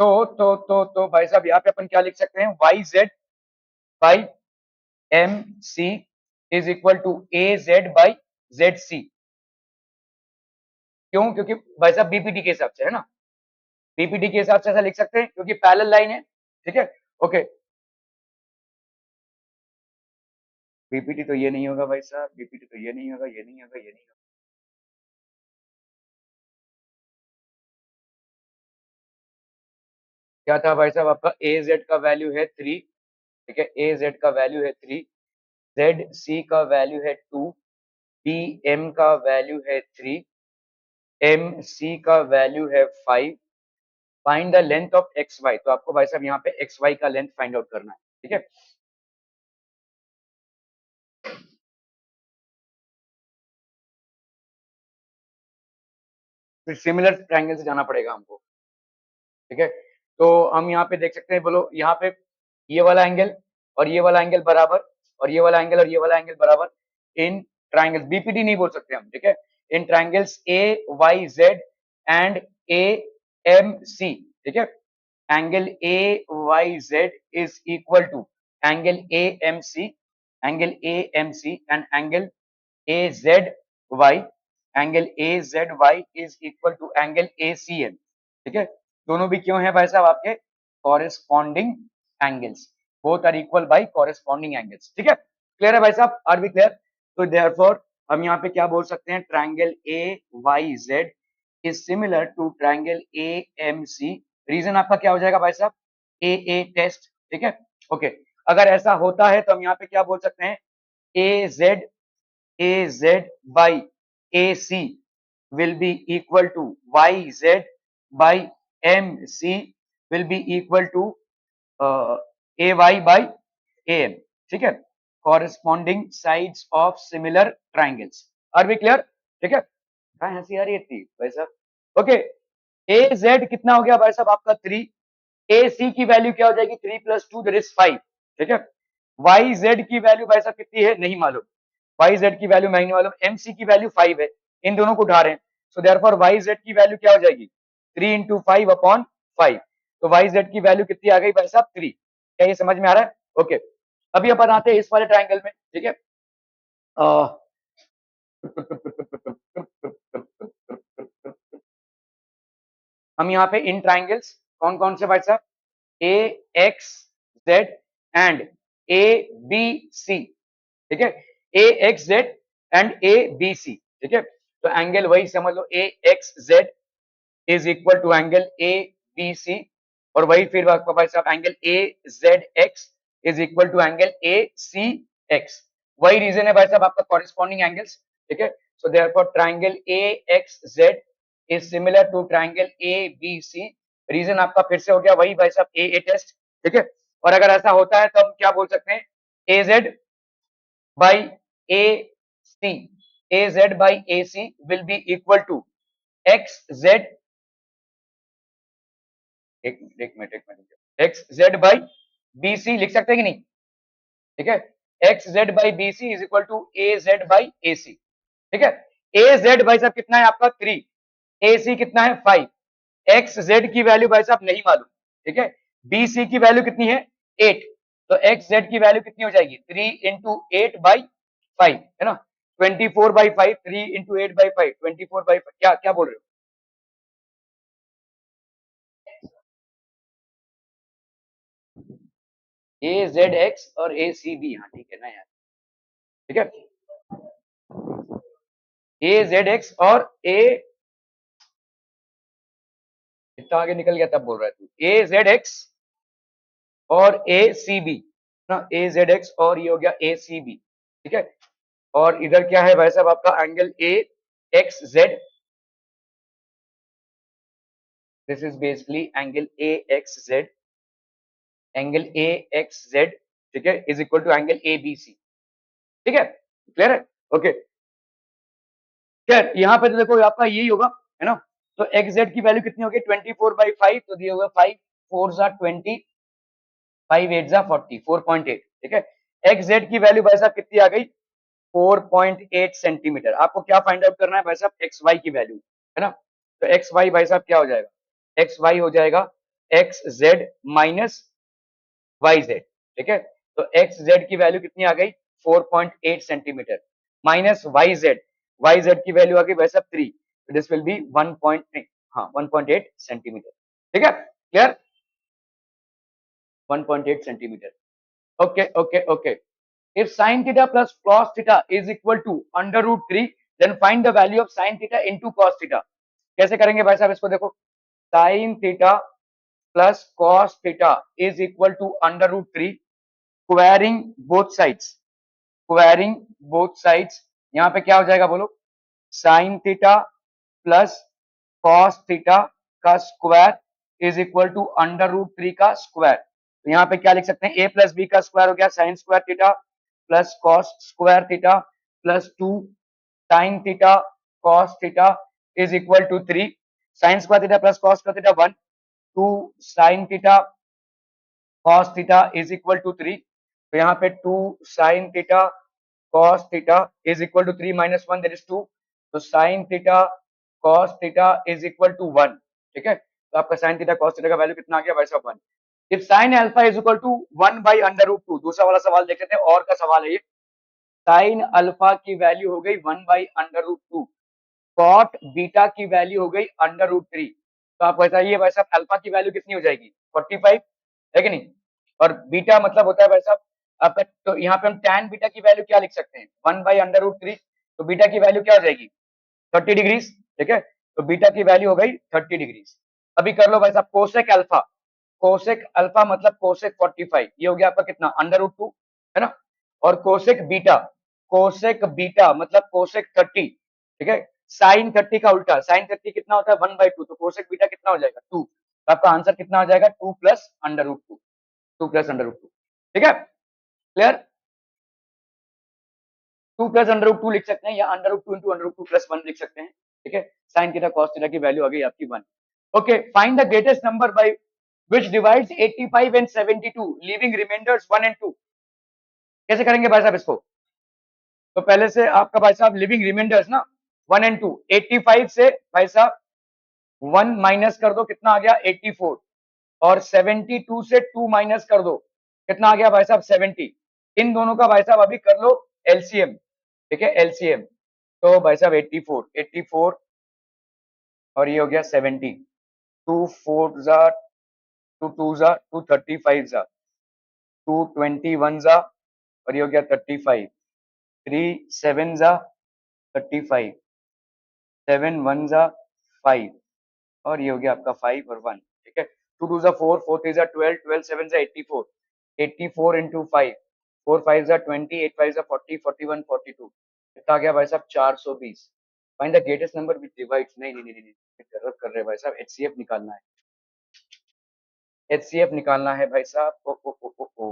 तो भाई साहब यहाँ पे अपन क्या लिख सकते हैं, Y Z by M C is equal to A Z by Z C. क्यों? क्योंकि भाई साहब बीपीटी के हिसाब से है ना, बीपीटी के हिसाब से ऐसा लिख सकते हैं क्योंकि पैरेलल लाइन है। ठीक है, ओके। बीपीटी तो ये नहीं होगा भाई साहब, बीपीटी तो ये नहीं होगा, ये नहीं होगा, ये नहीं होगा। क्या था भाई साहब आपका, ए जेड का वैल्यू है 3। ठीक है, ए जेड का वैल्यू है 3, जेड सी का वैल्यू है 2, बी एम का वैल्यू है 3, एम सी का वैल्यू है 5। Find the length of X Y, तो आपको भाई साहब यहाँ पे एक्स वाई का लेंथ फाइंड आउट करना है। ठीक है, फिर सिमिलर ट्रायंगल से जाना पड़ेगा हमको। ठीक है, तो हम यहाँ पे देख सकते हैं, बोलो यहाँ पे ये वाला एंगल और ये वाला एंगल बराबर, और ये वाला एंगल और ये वाला एंगल बराबर इन ट्राइंगल्स, बीपीटी नहीं बोल सकते हम। ठीक है, in triangles A Y Z and A M C. ठीक है, angle A Y Z is equal to angle A M C, angle A M C and angle A Z Y, angle A Z Y is equal to angle A C M. ठीक है, दोनों भी क्यों है भाई साहब आपके corresponding angles, both are equal by corresponding angles. ठीक है, क्लियर है भाई साहब, आर बी क्लियर? तो देयरफॉर हम यहाँ पे क्या बोल सकते हैं, triangle A Y Z is similar to triangle A M C. Reason आपका क्या हो जाएगा भाई साहब, ए टेस्ट। ठीक है, ओके। अगर ऐसा होता है तो हम यहाँ पे क्या बोल सकते हैं, A Z by A C will be equal to yz by mc will be equal to ay by am। ठीक है, corresponding sides of similar triangles। are we clear? ठीक है, कहाँ हंसी आ रही है इतनी भाई साहब? ओके, ए जेड कितना हो गया भाई साहब आपका 3, ए सी की वैल्यू क्या हो जाएगी 3 प्लस 2 दैट इज 5। ठीक है, वाई जेड की वैल्यू भाई साहब कितनी है नहीं मालूम, वाई जेड की वैल्यू नहीं मालूम, एमसी की वैल्यू 5 है, इन दोनों को उठा रहे हैं। सो देयरफॉर वाई जेड की वैल्यू क्या हो जाएगी 3 इंटू 5 अपॉन 5। तो वाई जेड की वैल्यू कितनी आ गई भाई साहब 3। क्या ये समझ में आ रहा है? ओके, अभी अपन आते हैं इस वाले ट्राइंगल में। ठीक है, हम यहाँ पे इन ट्राइंगल्स कौन कौन से भाई साहब, A X Z and A B C. ठीक है, A X Z and A B C. ठीक है, तो एंगल वही समझ लो, A X Z is equal to angle A B C, और वही फिर आपका भाई साहब angle A Z X is equal to angle A C X. वही रीजन है भाई साहब आपका कॉरेस्पॉन्डिंग एंगल्स। ठीक है, so therefore triangle A X Z is similar to triangle A B C. Reason आपका फिर से हो गया वही भाई साहब ए टेस्ट। ठीक है, और अगर ऐसा होता है तो हम क्या बोल सकते हैं, A Z by A C, A Z by A C will be equal to X Z, एक minute X Z by B C लिख सकते हैं कि नहीं? ठीक है, X Z by B C is equal to A Z by A C. ठीक है, ए जेड भाई साहब कितना है आपका 3, ए सी कितना है 5, एक्स जेड की वैल्यू भाई साहब नहीं मालूम। ठीक है, बी सी की वैल्यू कितनी है 8, तो एक्स जेड की वैल्यू कितनी हो जाएगी 3 इंटू 8 बाई 5, है ना, 24/5, 3 इंटू 8 बाई 5, 24/5। क्या क्या बोल रहे हो? ए जेड एक्स और ए सी बी, हाँ ठीक है ना यार। ठीक है, ए जेड एक्स और ए, इतना आगे निकल गया तब बोल रहा है तू, ए जेड एक्स और ए सी बी ना, ए जेड एक्स और ये हो गया ए सी बी। ठीक है, और इधर क्या है भाई साहब आपका angle A X Z, this is basically angle A X Z, angle A X Z. ठीक है, is equal to angle A B C. ठीक है, क्लियर है? ओके, खैर यहाँ पे तो देखो आपका यही होगा, है ना। तो एक्स जेड की वैल्यू कितनी होगी 24/5, तो दिया होगा 5 4 जा 20, 5 8 जा 40, 4.8। ठीक है, एक्स जेड की वैल्यू भाई साहब कितनी आ गई 4.8 सेंटीमीटर। आपको क्या फाइंड आउट करना है भाई साहब, एक्स वाई की वैल्यू, है ना। तो एक्स वाई भाई साहब क्या हो जाएगा, एक्स वाई हो जाएगा X Z minus Y Z, ठीक है। तो एक्स जेड की वैल्यू कितनी आ गई 4.8 सेंटीमीटर माइनस वाई जेड की वैल्यू आ गई वैसे 3, दिस विल बी 1.3, हाँ 1.8 सेंटीमीटर, ठीक है, clear, 1.8 centimetre. Okay okay okay. If sin theta plus cos theta is equal to under root 3, then find the value of sin theta into cos theta. कैसे करेंगे भाई साहब इसको देखो, sin theta plus cos theta is equal to under root 3, squaring both sides, squaring both sides, यहाँ पे क्या हो जाएगा बोलो, sin theta plus cos theta का square is equal to under root 3 का स्क्वायर। तो यहाँ पे क्या लिख सकते हैं, a प्लस बी का स्क्वायर हो गया sine square theta plus cos square theta plus 2 sine theta cos theta is equal to 3, sine square theta plus cos square theta 1, 2 sine theta cos theta is equal to 3, तो यहाँ पे 2 sin theta cos theta is equal to 3 minus 1 that is 2, तो sin theta cos theta is equal to 1, ठीक है। तो आपका sin theta cos theta का value कितना आ गया भाई साहब 1। If sin alpha is equal to 1 by under root 2, दूसरा वाला सवाल देख लेते हैं, और का सवाल है ये, sin अल्फा की वैल्यू हो गई 1 by under root 2, cot beta की वैल्यू हो गई अंडर रूट 3, तो आप बताइए भाई साहब अल्फा की वैल्यू कितनी हो जाएगी 45, है कि नहीं, और बीटा मतलब होता है भाई साहब आपका, तो यहाँ पे हम tan बीटा की वैल्यू क्या लिख सकते हैं 1 बाई अंडर रूट 3, तो बीटा की वैल्यू क्या हो जाएगी 30 डिग्रीज, ठीक है, तो बीटा की वैल्यू हो गई 30 डिग्रीज। अभी कर लो भाई साहब कोसेक अल्फा, कोसेक अल्फा मतलब कोसेक 45, ये हो गया आपका कितना अंडर रूट 2, है ना, और कोसेक बीटा मतलब कोसेक 30, ठीक है, साइन 30 का उल्टा, साइन 30 कितना होता है 1/2, तो कोसेक बीटा कितना हो जाएगा 2, तो आपका आंसर कितना हो जाएगा 2 plus under root 2, 2 plus under root 2, ठीक है, क्लियर, 2 प्लस अंडर रूट 2 लिख सकते हैं या under root 2 into under root 2 plus 1 लिख सकते हैं, ठीक है, साइन थीटा कॉस थीटा की वैल्यू आ गई आपकी 1। Okay, find the greatest number by which divides 85 and 72 leaving remainders 1 and 2, कैसे करेंगे भाई साहब इसको, तो पहले से आपका भाई साहब लिविंग रिमाइंडर्स ना 1 एंड 2, 85 से भाई साहब 1 माइनस कर दो कितना आ गया 84, और 72 से 2 माइनस कर दो कितना आ गया भाई साहब 70, इन दोनों का भाई साहब अभी कर लो एलसीएम, ठीक है, एलसीएम, तो भाई साहब 84 और ये हो गया 70, 2 4 जा 2 2 जा 235 जा 221 जा और ये हो गया 35, 3 7 जा 35, 7 1 जा 5 और ये हो गया आपका 5 और 1, ठीक है, 2 2 जा 4 4 3 जा 12 12 7 जा 84, 84 इंटू 5, 4 5 जा 20, 8 5 जा 40, 41 42, कितना आ गया भाई साहब 420। Find the greatest number which divides, नहीं गलत कर रहे हैं भाई साहब, एचसीएफ निकालना है, एचसीएफ निकालना है भाई साहब, ओ ओ ओ ओ ओ,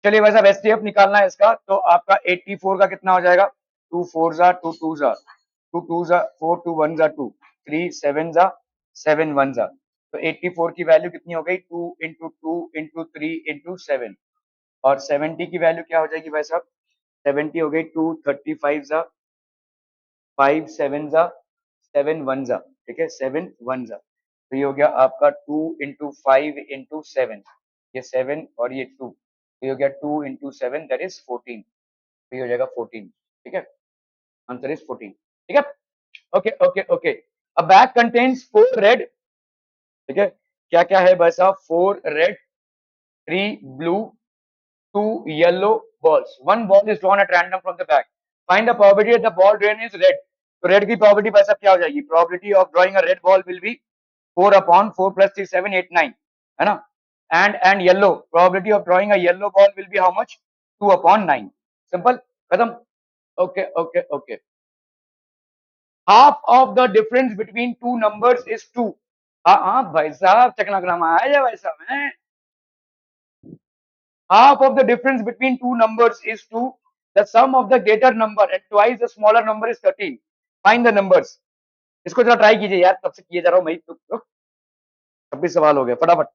चलिए भाई साहब एचसीएफ निकालना है इसका, तो आपका 84 का कितना हो जाएगा 2 4 जा 2 2 जा 2 2 जा 4 2 1 जा 2, 3 7 जा 7 1 जा, तो 84 की वैल्यू कितनी हो गई 2 इंटू 2 इंटू 3 इंटू 7, और 70 की वैल्यू क्या हो जाएगी भाई साहब 70 हो गई 2 35 जा 5 7 जा 7 1 जा, ठीक है 7 1 जा, तो ये हो गया आपका 2 इंटू 5 इंटू 7, ये 7 और ये 2, तो ये हो गया 2 इंटू 7 दैट इज 14, तो ये हो जाएगा 14, ठीक है, आंसर इज 14, ठीक है, ओके ओके ओके। अ बैग कंटेन्स 4 रेड, ठीक है, क्या क्या है भाई साहब 4 red 3 blue 2 yellow balls, one ball is drawn at random from the bag, find the probability that the ball drawn is red, तो रेड की प्रोबेबिलिटी भाई साहब क्या हो जाएगी, probability of drawing a red ball will be 4 upon 4 plus 3 7 8 9, है ना, and yellow probability of drawing a yellow ball will be how much 2 upon 9, simple, खत्म, okay okay okay. Half of the difference between two numbers is 2, हाँ भाई साहब चकनाग्रामा आया भाई साहब है, half of the difference between two numbers is 2, the sum of the greater number and twice the smaller number is 13, find the numbers, इसको जरा try कीजिए यार, तब से किए जा रहा हूं मैं, 26 सवाल हो गए फटाफट।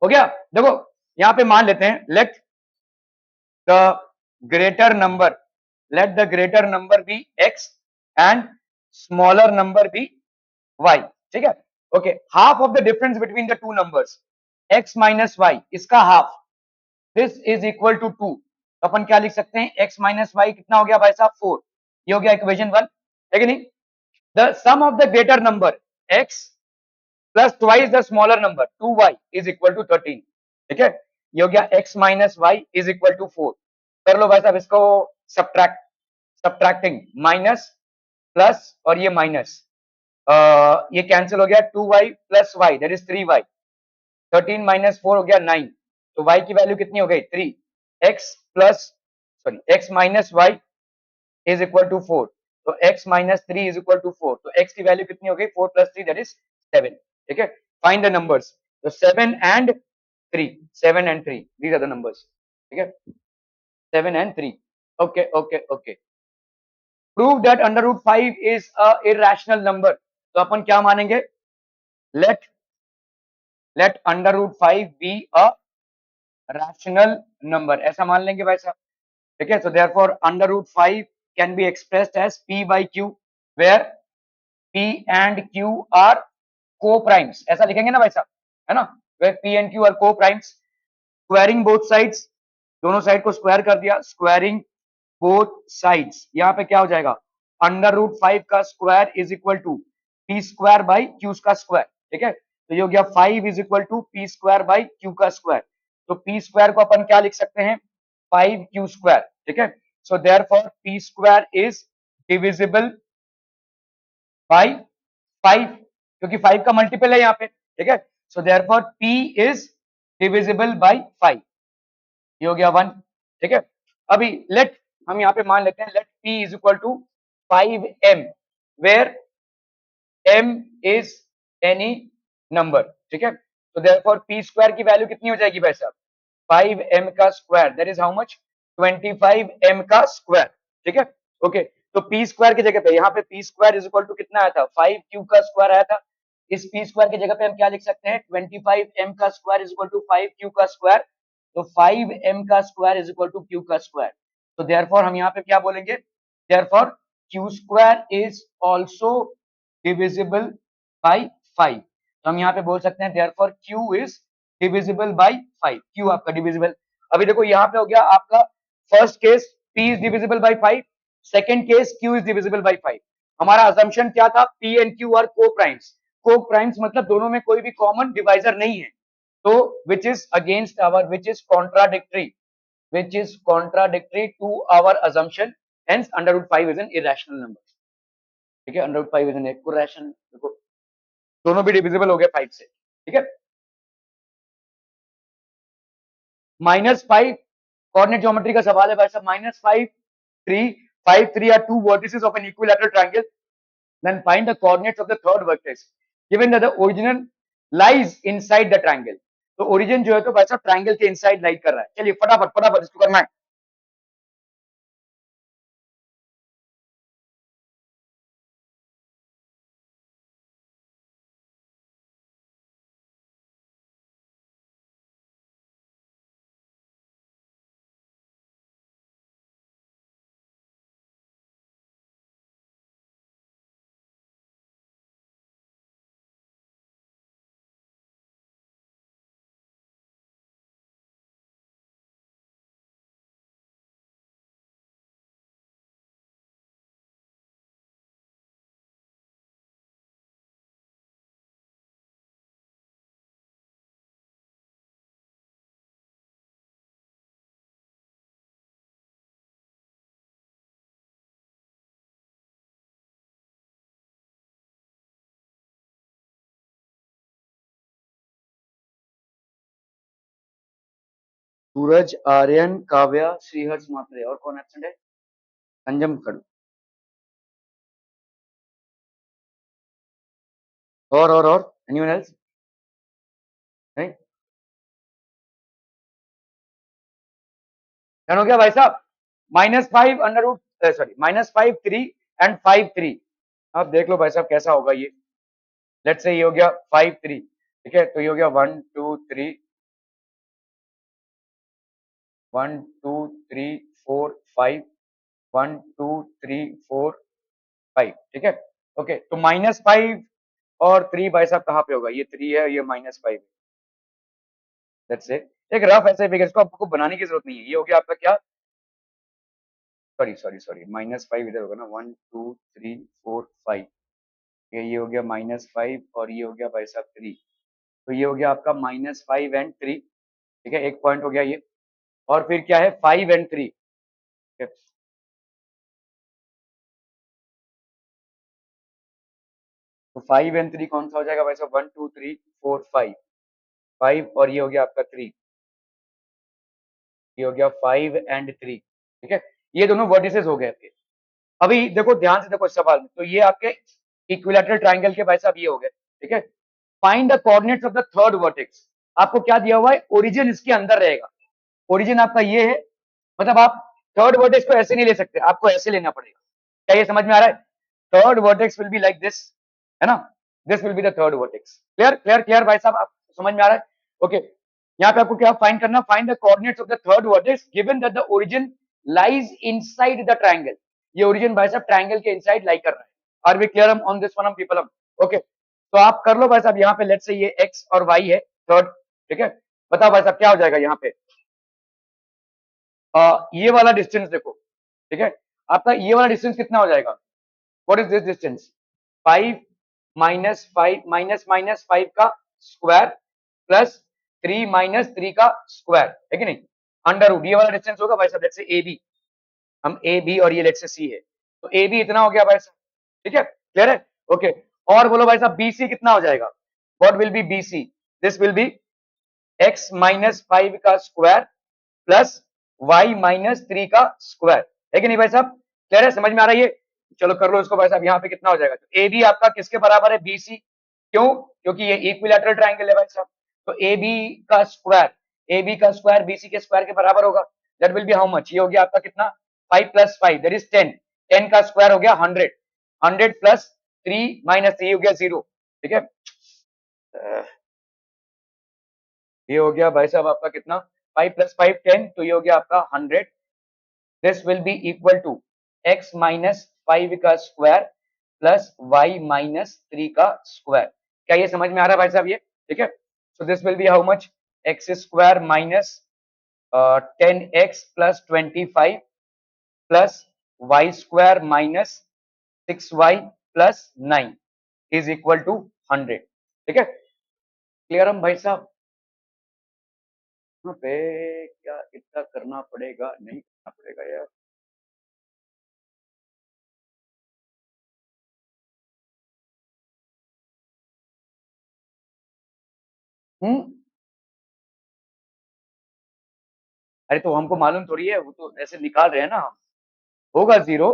हो गया। देखो यहाँ पे मान लेते हैं let the greater number, let the greater number be x and smaller number be y, ठीक है। Okay, half of the difference between the two numbers x minus Y, इसका half, this is equal to 2। तो अपन क्या लिख सकते हैं, x minus Y कितना हो गया भाई साहब 4। ये हो गया इक्वेशन 1, है कि नहीं। The sum of the greater number x plus twice the smaller number 2y is equal to 13, ठीक है। ये हो गया x minus y is equal to 4। कर लो भाई साहब इसको सब्ट्रैक्ट, सब्ट्रैक्टिंग माइनस प्लस और ये माइनस, ये कैंसिल हो गया, 2y plus y that is 3y, 13 माइनस 4 हो गया 9। तो y की वैल्यू कितनी हो गई 3, x plus sorry x minus y is equal to 4। तो x minus 3 is equal to 4। तो x की वैल्यू कितनी हो गई 4 प्लस 3 दैट इज 7, ठीक है। Find the numbers. तो 7 and 3, 7 and 3 these are the numbers, ठीक है, 7 and 3। Okay okay okay. Prove that under root 5 is a irrational number. तो अपन क्या मानेंगे, let let under root 5 be a rational number, ऐसा मान लेंगे भाई साहब, ठीक है। So therefore under root 5 can be expressed as p by q, where p and q are coprimes, ऐसा लिखेंगे ना भाई साहब, है ना, where p and q are coprimes. Squaring both sides, दोनों साइड को स्क्वायर कर दिया, स्क्वायरिंग बोथ साइड्स, यहाँ पे क्या हो जाएगा, अंडर रूट 5 का square is equal to p square by q का स्क्वायर, ठीक है। तो ये हो गया 5 is equal to p square by q का स्क्वायर। तो पी स्क्वायर को अपन क्या लिख सकते हैं, 5 क्यू स्क्वायर, ठीक है। So therefore P square is divisible by 5, क्योंकि 5 का मल्टीपल है यहाँ पे, ठीक है। So therefore p is divisible by 5, ये हो गया 1, ठीक है। अभी लेट हम यहाँ पे मान लेते हैं let p is equal to 5m, where m is any number, ठीक है। तो देयरफॉर p स्क्वायर की वैल्यू कितनी हो जाएगी भाई साहब, 5m का square that is how much, 25m का स्क्वायर, ठीक है। ओके, तो p स्क्वायर की जगह पे यहाँ पे p square is equal to कितना आया था, 5q का स्क्वायर आया था। इस p स्क्वायर की जगह पे हम क्या लिख सकते हैं, 25m का square is equal to 5q का स्क्वायर। तो 5m का square is equal to q का स्क्वायर। तो देयरफॉर हम यहाँ पे क्या बोलेंगे, therefore q square is also divisible by 5। तो हम यहाँ पे बोल सकते हैं therefore q is divisible by 5, q आपका डिविजिबल। अभी देखो यहाँ पे हो गया आपका first case p is divisible by 5, second case q is divisible by 5। हमारा अजम्पशन क्या था, p एंड q आर को प्राइम्स, को प्राइम्स मतलब दोनों में कोई भी कॉमन डिवाइजर नहीं है, तो which is against our, which is contradictory to our assumption, hence under root 5 is an irrational number, ठीक है। Under root 5 is an irrational, देखो दोनों भी डिविजिबल हो गए 5 से, ठीक है। -5 कोऑर्डिनेट ज्योमेट्री का सवाल है भाई साहब, -5 3 5 3 are two vertices of an equilateral triangle, then find the coordinates of the third vertex given that the origin lies inside the triangle। तो ओरिजिन जो है तो भाई साहब ट्रायंगल के इनसाइड लाइट कर रहा है। चलिए फटाफट फटाफट इसको करना है। सूरज, आर्यन, काव्या, श्रीहर्ष मात्रे, और कौन एब्सेंट है, संजम खड़ू, और एनीवन एल्स नहीं। डन हो गया भाई साहब, -5 अंडर रूट सॉरी -5 3 एंड 5 3। अब देख लो भाई साहब कैसा होगा ये, लेट्स से ये हो गया 5 3, ठीक है। तो ये हो गया 1 2 3 1 2 3 4 5, 1 2 3 4 5, ठीक है। ओके, तो -5 और 3 भाई साहब कहाँ पे होगा? ये 3 है, ये -5 है। That's it. एक रफ ऐसे फिगर, इसको आपको बनाने की जरूरत नहीं है। ये हो गया आपका क्या, सॉरी सॉरी सॉरी, -5 इधर होगा ना, 1 2 3 4 5, ये हो गया -5 और ये हो गया भाई साहब 3, तो ये हो गया आपका -5 एंड 3, ठीक है, एक पॉइंट हो गया ये। और फिर क्या है, 5 एंड 3, तो 5 एंड 3 कौन सा हो जाएगा भाई साहब? 1 2 3 4 5, 5 और ये हो गया आपका 3, ये हो गया 5 एंड 3, ठीक है। ये दोनों वर्टिसेस हो गए आपके। अभी देखो ध्यान से, देखो इस सवाल में, तो ये आपके इक्विलैटरल ट्रायंगल के भाई साहब ये हो गए, ठीक है। Find the coordinates of the third vertex. आपको क्या दिया हुआ है, ओरिजिन इसके अंदर रहेगा। ओरिजिन आपका ये है, मतलब आप थर्ड वर्टेक्स को ऐसे नहीं ले सकते, आपको ऐसे लेना पड़ेगा। क्या ये समझ में आ रहा है? Third vertex will be like this, है ना, this will be the third vertex. Clear clear clear भाई साहब, आप समझ में आ रहा है? ओके, यहाँ पे आपको क्या फाइंड करना, find the coordinates of the third vertex given that the origin lies inside the triangle. ये ओरिजिन भाई साहब ट्रायंगल के इनसाइड लाई कर रहा है। Are we clear on this one people? Okay, तो आप कर लो भाई साहब, यहाँ पे लेट्स से ये x और y है थर्ड, ठीक है। बताओ भाई साहब क्या हो जाएगा यहाँ पे, ये वाला डिस्टेंस देखो, ठीक है, आपका ये वाला डिस्टेंस कितना हो जाएगा? What is this distance? 5 -5 minus minus 5 का स्क्वायर प्लस 3 -3 का स्क्वायर, है कि नहीं, अंडर रूट, ये वाला डिस्टेंस होगा भाई साहब, लेट्स से ए बी, हम ए बी और ये लेट्स से सी है, तो ए बी इतना हो गया भाई साहब, ठीक है, क्लियर है? ओके, और बोलो भाई साहब बी सी कितना हो जाएगा? What will be B C? This will be x -5 का स्क्वायर प्लस y-3 का स्क्वायर, है कि नहीं भाई साहब? क्लियर है, समझ में आ रहा है ये? चलो कर लो इसको भाई साहब, यहाँ पे कितना हो जाएगा? तो ए बी आपका किसके बराबर है? B C. क्यों? क्योंकि ये इक्विलैटरल ट्रायंगल है भाई साहब, तो ए बी का स्क्वायर, ए बी का स्क्वायर बी सी के स्क्वायर के बराबर होगा। That will be how much? ये हो गया आपका कितना? 5 + 5 दैट इज 10, 10 का स्क्वायर हो गया 100, 100 प्लस 3 माइनस 3 हो गया 0, ठीक है। ये हो गया भाई साहब आपका कितना, 5 + 5 10, तो ये हो गया आपका 100। This will be equal to x -5 का स्क्वायर प्लस y-3 का स्क्वायर। क्या ये समझ में आ रहा है भाई साहब ये? ठीक है, so this will be how much? X square minus 10x plus 25 plus y square minus 6y plus 9 is equal to 100, ठीक है। क्लियर हम भाई साहब? यहाँ पे क्या इतना करना पड़ेगा? नहीं करना पड़ेगा यार। हम्म, अरे तो हमको मालूम थोड़ी है, वो तो ऐसे निकाल रहे हैं ना हम। होगा 0,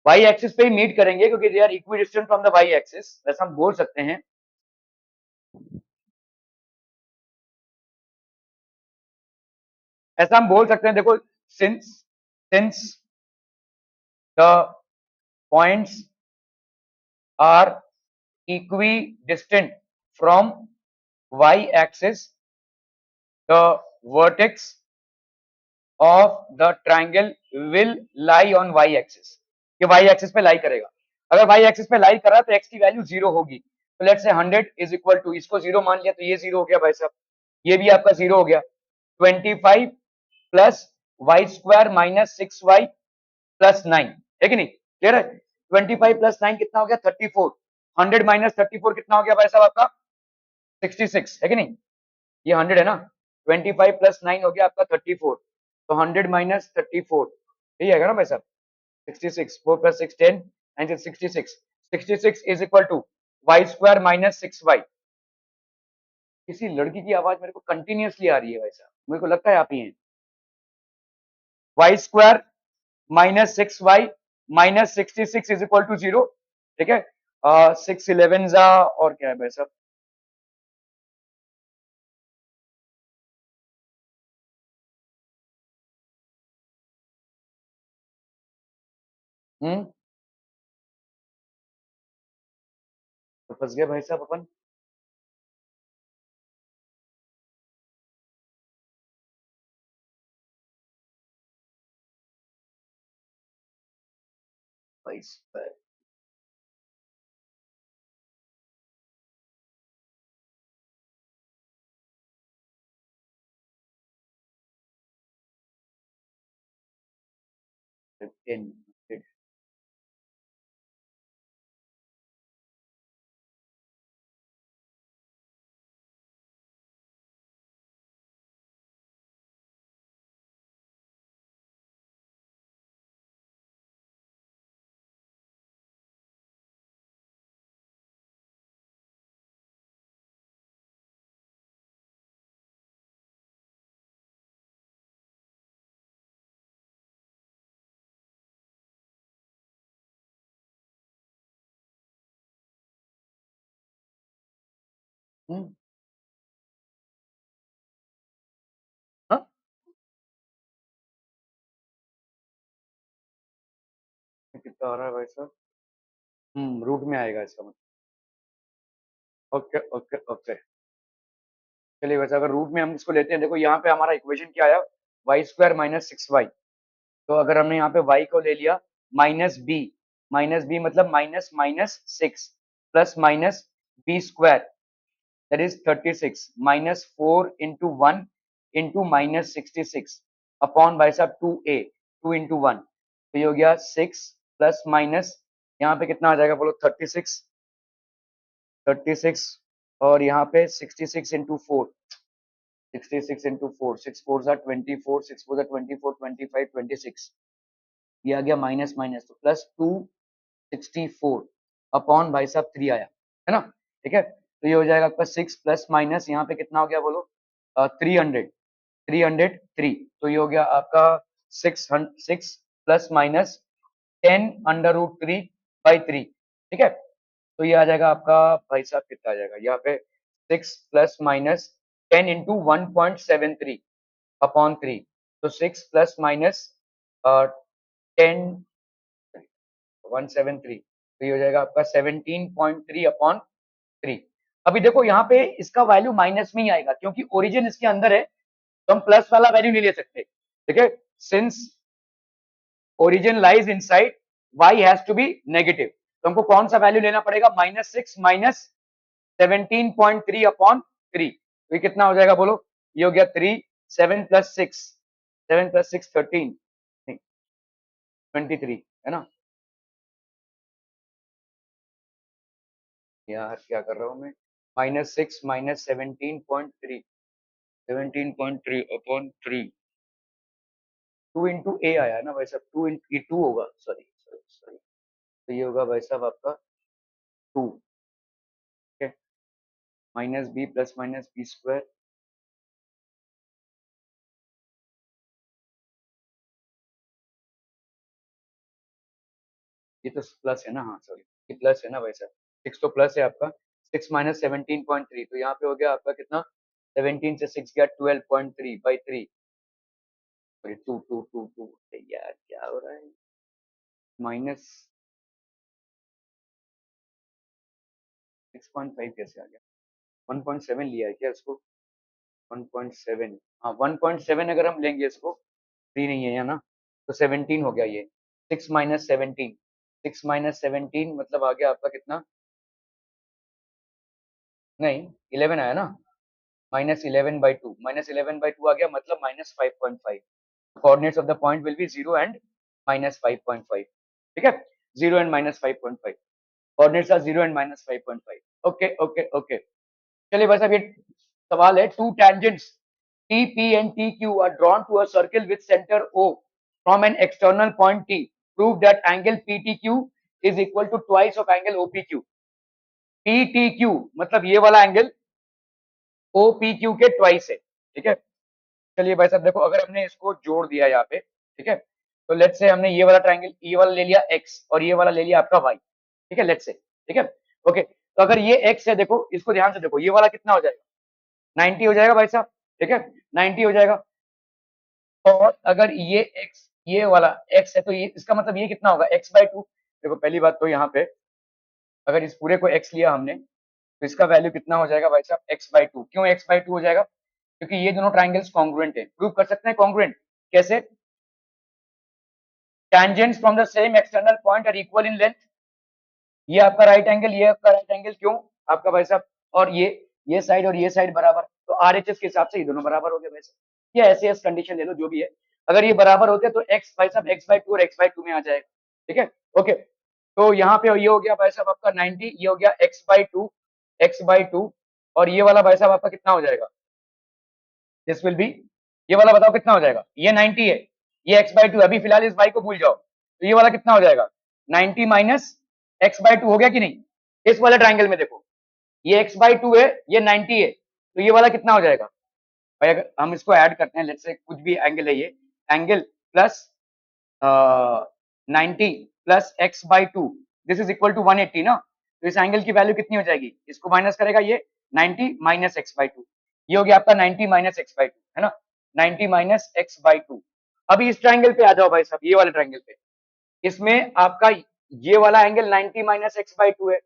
वाई एक्सिस पे ही मीट करेंगे क्योंकि they are equidistant from the y axis, ऐसा हम बोल सकते हैं। ऐसा हम बोल सकते हैं, देखो, since since the points are equidistant from y-axis, the vertex of the triangle will lie on y-axis। ये y-axis पे लाई करेगा। अगर y-axis पे लाई कर रहा है तो x की वैल्यू 0 होगी। तो let's say 100 is equal to, इसको 0 मान लिया तो ये 0 हो गया भाई साहब, ये भी आपका 0 हो गया। 25 plus y square minus 6y plus 9, है कि नहीं? क्लियर है? 25 प्लस 9 कितना हो गया? 34। 100 माइनस 34 कितना हो गया भाई साहब आपका? 66, है कि नहीं? ये 100 है ना, 25 प्लस 9 हो गया आपका 34, तो 100 माइनस 34 यही आएगा ना भाई साहब? 66, 4 + 6 10 9 66, 66 is equal to y square minus 6y। किसी लड़की की आवाज मेरे को कंटिन्यूअसली आ रही है भाई साहब, मेरे को लगता है आप ही हैं। Y square minus 6y minus 66 is equal to 0, ठीक है। 6 11 जा और क्या है भाई साहब? तो फंस गए भाई साहब अपन। वाई स्क्वायर 15 हम्म हाँ ये कितना आ रहा है भाई साहब रूट में आएगा इसका मतलब ओके ओके ओके चलिए वैसे अगर रूट में हम इसको लेते हैं देखो यहाँ पे हमारा इक्वेशन क्या आया वाई स्क्वायर माइनस 6y तो अगर हमने यहाँ पे y को ले लिया माइनस बी मतलब minus minus 6 plus minus b square that is 36 minus 4 into 1 into minus 66 upon भाई साहब 2a 2 इंटू 1 तो ये हो गया 6 प्लस माइनस यहाँ पे कितना आ जाएगा बोलो 36 और यहाँ पे 66 इंटू 4 66 इंटू 4 6 4 ज़ा 24 6 4 ज़ा 24 25 26 ये आ गया माइनस माइनस तो प्लस 264 अपॉन भाई साहब 3 आया है ना ठीक है तो ये हो जाएगा आपका 6 प्लस माइनस यहाँ पे कितना हो गया बोलो 300 303 तो ये हो गया आपका 6 plus minus 10 under root 3 by 3 ठीक है तो ये आ जाएगा आपका भाई साहब कितना आ जाएगा यहाँ पे 6 प्लस माइनस 10 इंटू 1.73 अपॉन 3 तो 6 प्लस माइनस 10 173 तो ये हो जाएगा आपका 17.3 अपॉन 3 अभी देखो यहाँ पे इसका वैल्यू माइनस में ही आएगा क्योंकि ओरिजिन इसके अंदर है तो हम प्लस वाला वैल्यू नहीं ले सकते ठीक है since origin lies inside y has to be negative तो हमको कौन सा वैल्यू लेना पड़ेगा -6 माइनस 17.3 अपॉन 3 तो ये कितना हो जाएगा बोलो ये हो गया 3 7 प्लस 6 7 प्लस 6 13 23 है ना यार क्या कर रहा हूँ मैं -6 माइनस 17.3 अपॉन 3 2 इंटू ए आया ना भाई साहब 2 इंटू 2 होगा सॉरी सॉरी सॉरी तो ये होगा भाई साहब आपका 2 ठीक है minus b plus minus b square ये तो प्लस है ना हाँ सॉरी ये प्लस है ना भाई साहब 6 तो प्लस है आपका 6 माइनस 17.3 तो यहाँ पे हो गया आपका कितना 17 से 6 गया 12.3 बाई 3 सॉरी 2 2 2 2 यार क्या हो रहा है माइनस 6.5 कैसे आ गया 1.7 लिया है क्या इसको 1.7 हाँ 1.7 अगर हम लेंगे इसको 3 नहीं है ना तो 17 हो गया ये 6 माइनस 17 मतलब आ गया आपका कितना नहीं 11 आया ना -11/2 आ गया मतलब -5.5 coordinates of the point will be 0 and -5.5 ठीक है 0 and -5.5 coordinates are 0 and -5.5 okay okay okay चलिए बस अब ये सवाल है two tangents T P and T Q are drawn to a circle with centre O from an external point T prove that angle P T Q is equal to twice of angle O P Q P T Q मतलब ये वाला angle O P Q के twice है ठीक है चलिए भाई साहब देखो अगर हमने इसको जोड़ दिया यहाँ पे ठीक है तो लेट्स से हमने ये वाला ट्राइंगल ये वाला ले लिया एक्स और ये वाला ले लिया आपका वाई ठीक है लेट्स से ठीक है ओके तो अगर ये एक्स है देखो इसको ध्यान से देखो ये वाला कितना हो जाएगा 90 हो जाएगा भाई साहब ठीक है 90 हो जाएगा और अगर ये एक्स ये वाला एक्स है तो ये इसका मतलब ये कितना होगा x/2 देखो पहली बात तो यहाँ पे अगर इस पूरे को x लिया हमने तो इसका वैल्यू कितना हो जाएगा भाई साहब x/2 क्यों x/2 हो जाएगा क्योंकि ये दोनों ट्राइंगल्स कॉन्ग्रुएंट है प्रूव कर सकते हैं कॉन्ग्रुएंट कैसे tangents from the same external point are equal in length. ये आपका राइट एंगल, ये आपका राइट एंगल, क्यों आपका भाई साहब, और ये साइड और ये साइड बराबर, तो आरएचएस के हिसाब से ये दोनों बराबर हो गए भाई साहब। ये ऐसे ऐसे कंडीशन ले लो जो भी है, अगर ये बराबर होते तो एक्स भाई साहब x/2 और x/2 में आ जाएगा, ठीक है। ओके, तो यहाँ पे ये हो गया भाई साहब आपका 90, ये हो गया x/2 और ये वाला भाई साहब आपका कितना हो जाएगा, दिस विल बी, ये वाला बताओ कितना हो जाएगा, ये 90 है, ये x/2, अभी फिलहाल इस y को भूल जाओ, तो ये वाला कितना हो जाएगा 90 माइनस x/2 हो गया कि नहीं। इस वाले ट्राइंगल में देखो, ये x/2 है, ये 90 है, तो ये वाला कितना हो जाएगा भाई, अगर हम इसको ऐड करते हैं, लेट्स से कुछ भी एंगल है, ये angle plus 90 plus x/2, this is equal to 180 ना, तो इस एंगल की वैल्यू कितनी हो जाएगी, इसको माइनस करेगा ये 90 माइनस x/2, ये हो गया आपका 90 माइनस x/2, है ना, 90 माइनस x/2। अभी इस ट्राइंगल पे आ जाओ भाई साहब, ये वाले ट्राइंगल पे, इसमें आपका ये वाला एंगल 90 माइनस x/2 है,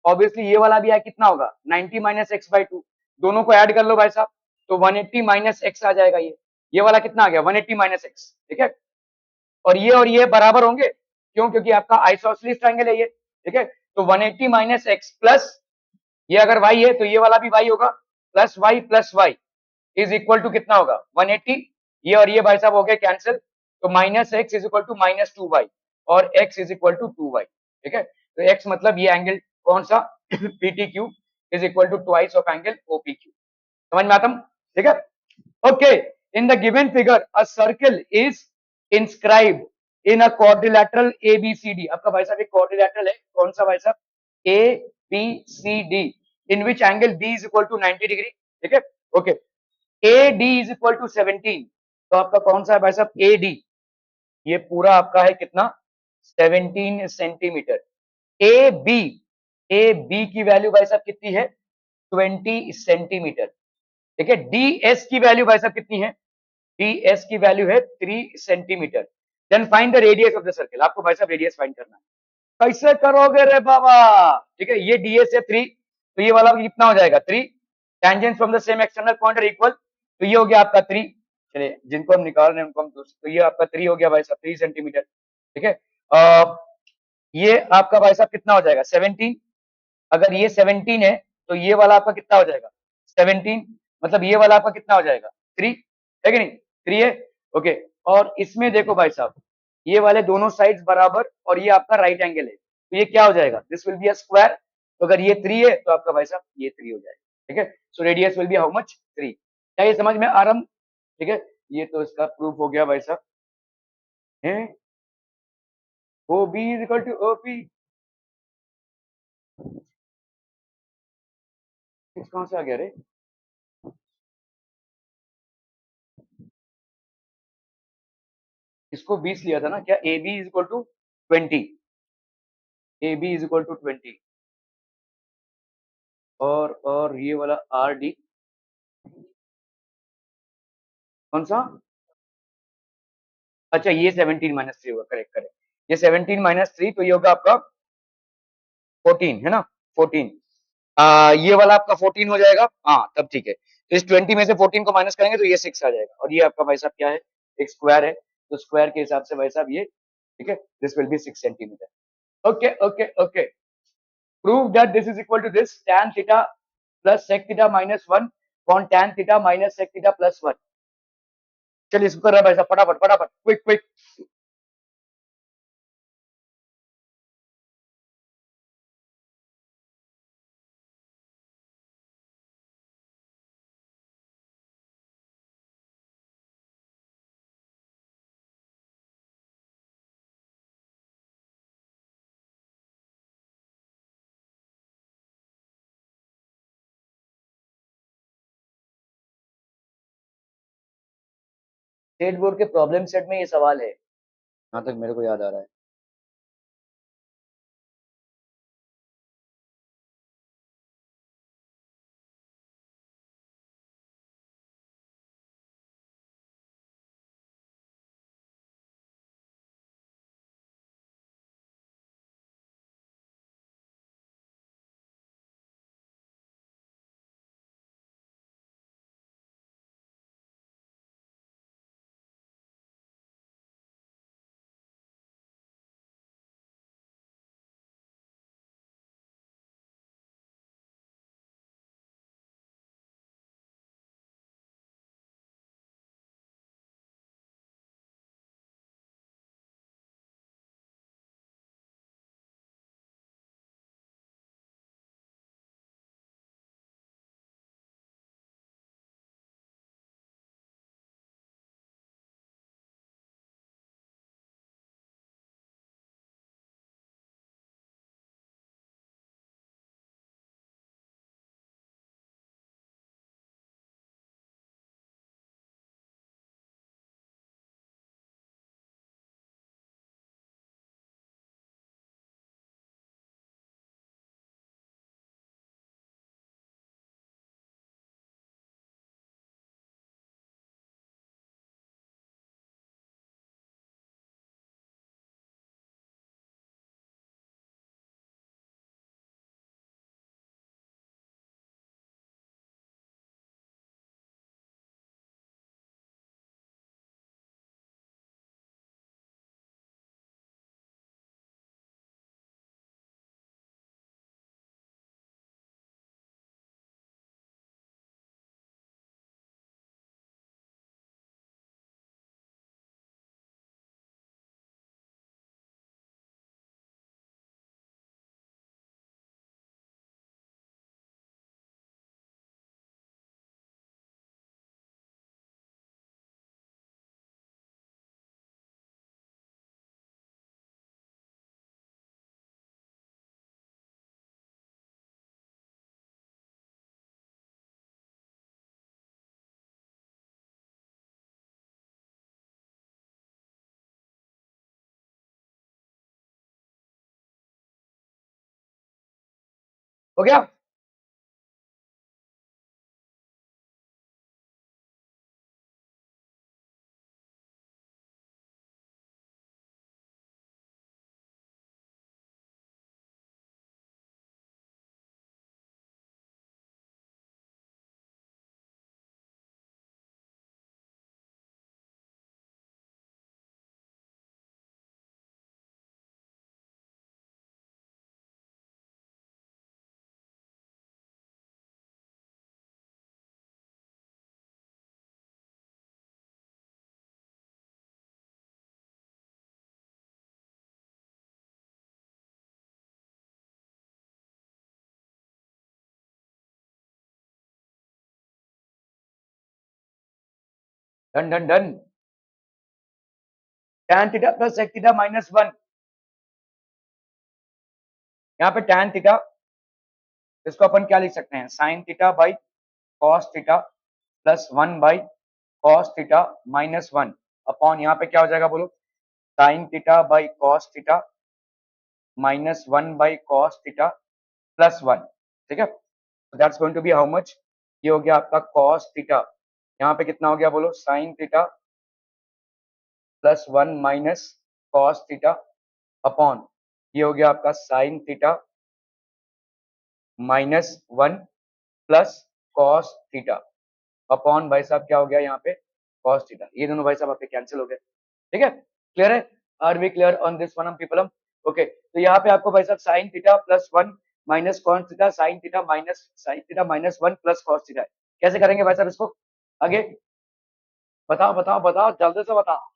ऑब्वियसली ये वाला भी है, कितना होगा 90 माइनस x/2, दोनों को ऐड कर लो भाई साहब, तो 180 माइनस x आ जाएगा, ये वाला कितना आ गया 180 माइनस x, ठीक है, और ये बराबर होंगे, क्यों, क्योंकि आपका आइसोसेलेस ट्राइंगल है ये, ठीक है, तो 180 माइनस एक्स प्लस, ये अगर y है तो ये वाला भी y होगा, plus y is equal to कितना होगा 180, ये और ये भाई साहब हो गए कैंसिल, तो minus x is equal to minus 2y और x is equal to 2y, ठीक है, तो x मतलब ये एंगल कौन सा PTQ is equal to twice of angle OPQ, समझ में आता हूं, ठीक है। Okay, in the given figure a circle is inscribed in a quadrilateral ABCD, आपका भाई साहब एक क्वाड्रिलैटरल है, कौन सा भाई साहब ABCD, in which angle B is equal to 90 degree, ठीक है। Okay, AD is equal to 17, तो आपका कौन सा है भाई साहब AD, ये पूरा आपका है कितना 17 सेंटीमीटर, AB, AB की वैल्यू भाई साहब कितनी है 20 सेंटीमीटर, ठीक है। DS की वैल्यू भाई साहब कितनी है, DS की वैल्यू है 3 centimetre, then find the radius of the circle, आपको भाई साहब रेडियस फाइंड करना है, कैसे करोगे रे बाबा, ठीक है, ये DS है 3, तो ये वाला कितना हो जाएगा 3, tangent from the same external point are equal, तो ये हो गया आपका 3, चलिए जिनको हम निकाल रहे हैं उनको हम तो ये आपका 3 हो गया भाई साहब 3 सेंटीमीटर, ठीक है। ये आपका भाई साहब कितना हो जाएगा 17, अगर ये 17 है तो ये वाला आपका कितना हो जाएगा 17, मतलब ये वाला आपका कितना हो जाएगा 3, है कि नहीं 3 है, ओके। और इसमें देखो भाई साहब, ये वाले दोनों साइड्स बराबर और ये आपका राइट एंगल है, तो ये क्या हो जाएगा this will be a square, तो अगर ये 3 है तो आपका भाई साहब ये 3 हो जाएगा, ठीक है, so radius will be how much 3, क्या ये समझ में आ रहा, ठीक है, ये तो इसका प्रूफ हो गया भाई साहब, है O B is equal to O P, कहां से आ गया रे, इसको 20 लिया था ना, क्या A B is equal to 20, A B is equal to 20, और ये वाला आर डी कौन सा, अच्छा ये 17 माइनस 3 होगा, करेक्ट करेक्ट, ये 17 माइनस 3, तो ये होगा आपका 14, है ना 14, ये वाला आपका 14 हो जाएगा, हाँ तब ठीक है, तो इस 20 में से 14 को माइनस करेंगे तो ये 6 आ जाएगा, और ये आपका भाई साहब क्या है एक स्क्वायर है, तो स्क्वायर के हिसाब से भाई साहब ये, ठीक है, this will be 6 centimetre, okay okay okay, prove that this is equal to this tan theta plus sec theta minus 1 upon tan theta minus sec theta plus 1, चलिए इसको कर रहा है भाई साहब फटाफट फटाफट क्विक क्विक, स्टेट बोर्ड के प्रॉब्लम सेट में ये सवाल है, जहां तक मेरे को याद आ रहा है। हो गया? Done done done. tan theta plus sec theta minus 1, यहाँ पे tan थीटा, इसको अपन क्या लिख सकते हैं, sin theta by cos theta plus 1 by cos theta minus 1 upon यहाँ पे क्या हो जाएगा बोलो, sin theta by cos theta minus 1 by cos theta plus 1। ठीक है, that's going to be how much, ये हो गया आपका cos थीटा, यहाँ पे कितना हो गया बोलो, sin theta plus 1 minus cos theta upon ये हो गया आपका sin theta minus 1 plus cos theta upon भाई साहब क्या हो गया यहाँ पे cos थीटा। ये दोनों भाई साहब आपके कैंसिल हो गए। ठीक है, क्लियर है? Are we clear on this one people? Okay, तो यहाँ पे आपको भाई साहब sin theta plus 1 minus cos theta, sin theta minus 1 plus cos theta, कैसे करेंगे भाई साहब इसको आगे? बताओ बताओ बताओ, जल्दी से बताओ।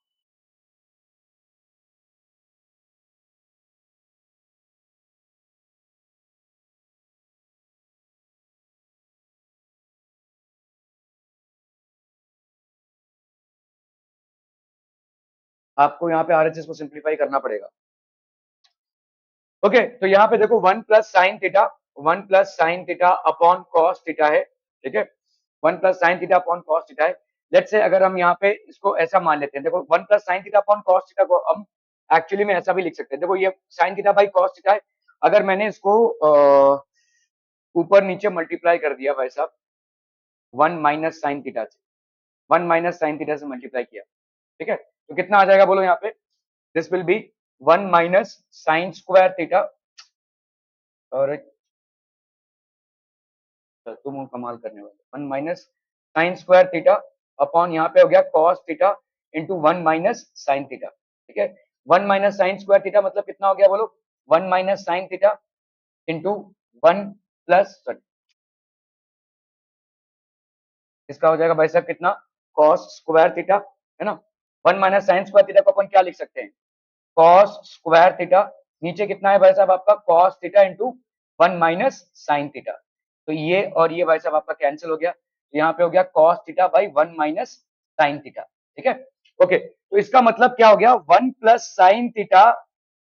आपको यहाँ पे आरएचएस को सिंप्लीफाई करना पड़ेगा। ओके, तो यहाँ पे देखो 1 plus sine theta, 1 plus sine theta upon cos theta है। ठीक है, 1 plus sine theta upon cos theta है। लेट्स से अगर हम यहाँ पे इसको ऐसा मान लेते हैं, देखो 1 plus sine theta upon cos theta को हम एक्चुअली में ऐसा भी लिख सकते हैं। देखो ये sine theta by cos theta है, अगर मैंने इसको ऊपर नीचे मल्टीप्लाई कर दिया भाई साहब 1 माइनस साइन थीटा से, 1 माइनस साइन थीटा से मल्टीप्लाई किया, ठीक है, तो कितना आ जाएगा बोलो यहाँ पे, this will B 1 minus sign square theta, और तुम कमाल करने वाले, 1 minus sign square theta upon यहाँ पे हो गया cos theta into 1 minus sine theta. ठीक है, 1 माइनस साइन स्क्वायर थीटा मतलब कितना हो गया बोलो, 1 minus sine theta into 1 plus, इसका हो जाएगा भाई साहब कितना, कॉस स्क्वायर थीटा, है ना। 1 माइनस साइन स्क्वायर थीटा को अपन क्या लिख सकते हैं, कॉस स्क्वायर थीटा, नीचे कितना है भाई साहब आपका cos theta into 1 minus sine theta, तो ये और ये भाई साहब आपका कैंसिल हो गया, तो यहाँ पे हो गया cos theta by 1 minus sine theta. ठीक है, ओके, तो इसका मतलब क्या हो गया, 1 plus sine theta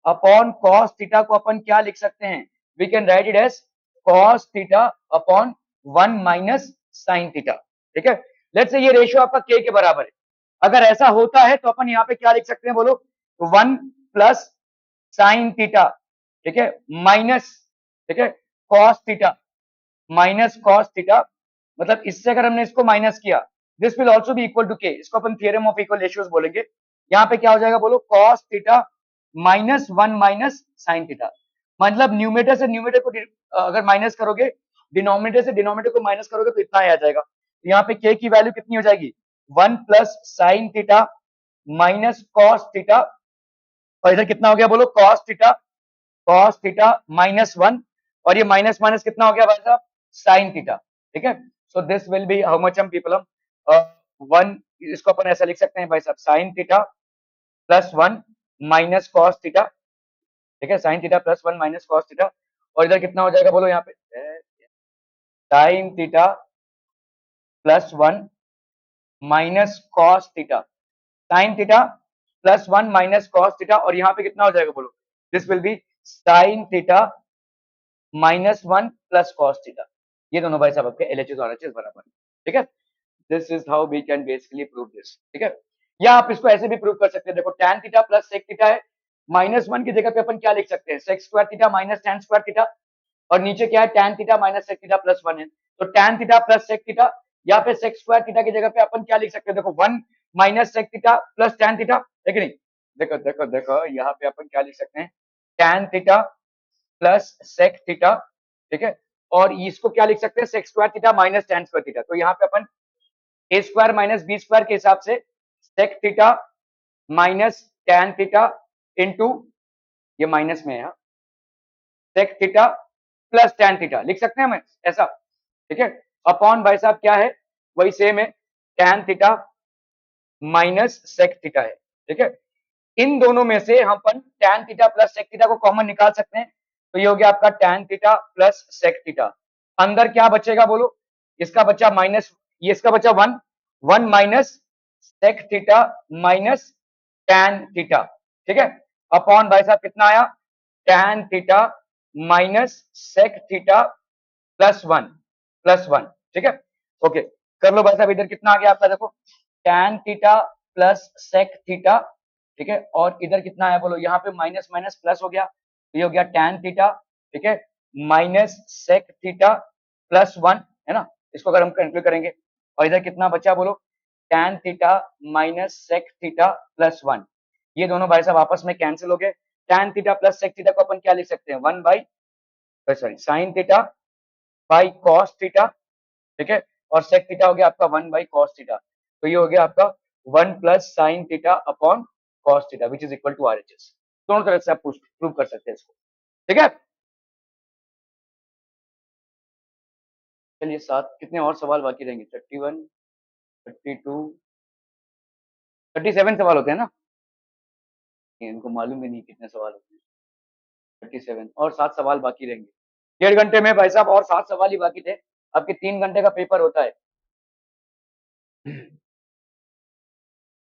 upon cos theta को अपन क्या लिख सकते हैं, we can write it as cos theta upon 1 minus sine theta. ठीक है, लेट्स से ये रेशियो आपका के बराबर है, अगर ऐसा होता है तो अपन यहाँ पे क्या लिख सकते हैं बोलो, 1 प्लस साइन थीटा, ठीक है, माइनस, ठीक है, cos theta minus cos theta, मतलब इससे अगर हमने इसको माइनस किया, this will also be equal to k, इसको अपन थ्योरम ऑफ इक्वल रेशियोज बोलेंगे। यहाँ पे क्या हो जाएगा बोलो, cos theta minus 1 minus sine theta, मतलब न्यूमेटर से न्यूमेटर को अगर माइनस करोगे, डिनोमिनेटर से डिनोमिनेटर को माइनस करोगे तो इतना ही आ जाएगा। तो यहाँ पे के की वैल्यू कितनी हो जाएगी, 1 plus sine theta minus cos theta, और इधर कितना हो गया बोलो, कॉस थीटा माइनस 1, और ये माइनस माइनस कितना हो गया भाई साहब, साइन थीटा। ठीक है, so this will be how much हम पीपल, हम 1, इसको अपन ऐसा लिख सकते हैं भाई साहब, sine theta plus 1 minus cos theta. ठीक है, sine theta plus 1 minus cos theta, और इधर कितना हो जाएगा बोलो यहाँ पे, sine theta plus 1 minus cos theta, sine theta plus 1 minus cos theta, और यहाँ पे कितना हो जाएगा बोलो, this will B sine theta minus 1 plus cos theta. ये दोनों भाई साहब आपके एलएचएस और आरएचएस बराबर है। ठीक है, this is how we can basically prove this. ठीक है, या आप इसको ऐसे भी प्रूव कर सकते हैं, देखो tan theta plus sec theta है, माइनस 1 की जगह पे अपन क्या लिख सकते हैं, sec square theta minus tan square theta, और नीचे क्या है tan theta minus sec theta plus 1 है। तो tan theta plus sec theta, यहाँ पे sec स्क्वायर थीटा की जगह पे अपन क्या लिख सकते हैं, देखो 1 minus sec theta plus tan theta है कि नहीं। देखो देखो देखो यहाँ पे अपन क्या लिख सकते हैं, tan theta plus sec theta, ठीक है। और इसको क्या लिख सकते हैं, sec square theta minus tan square theta. तो यहाँ पे अपन a square minus b square के हिसाब से sec theta minus tan theta into, ये माइनस में है, sec theta plus tan theta लिख सकते हैं हम ऐसा, ठीक है। अपॉन भाई साहब क्या है, वही सेम है, tan theta minus sec theta है, ठीक है। इन दोनों में से हम अपन tan theta plus sec theta को कॉमन निकाल सकते हैं। तो ये हो गया आपका tan theta plus sec theta. अंदर क्या बचेगा बोलो, इसका बचा माइनस, ये इसका बचा 1, 1 minus sec theta minus tan theta, ठीक है। अपॉन भाई साहब कितना आया, tan theta minus sec theta plus one, ठीक है। ओके, कर लो भाई साहब, इधर कितना आ गया आपका, देखो tan theta plus sec theta, ठीक है। और इधर कितना आया बोलो, यहाँ पे माइनस माइनस प्लस हो गया, तो ये हो गया tan थीटा, ठीक है, माइनस sec थीटा प्लस 1, है ना। इसको अगर हम कैलकुलेट करेंगे, और इधर कितना बचा बोलो, tan theta minus sec theta plus 1। ये दोनों भाई साहब आपस में कैंसिल हो गए। tan theta plus sec theta को अपन क्या लिख सकते हैं, 1 by sorry sin theta by cos theta, ठीक है। और sec थीटा हो गया आपका 1 बाई cos थीटा। तो ये हो गया आपका 1 plus sin theta upon cos theta which is equal to RHS। दोनों तरह से आप प्रूव कर सकते हैं इसको, ठीक है। चलिए 7 कितने और सवाल बाकी रहेंगे, 31, 32, 37 सवाल होते हैं ना, इनको मालूम ही नहीं कितने सवाल होते हैं। 37 और 7 सवाल बाकी रहेंगे। 1.5 घंटे में भाई साहब और 7 सवाल ही बाकी थे, आपके 3 घंटे का पेपर होता है।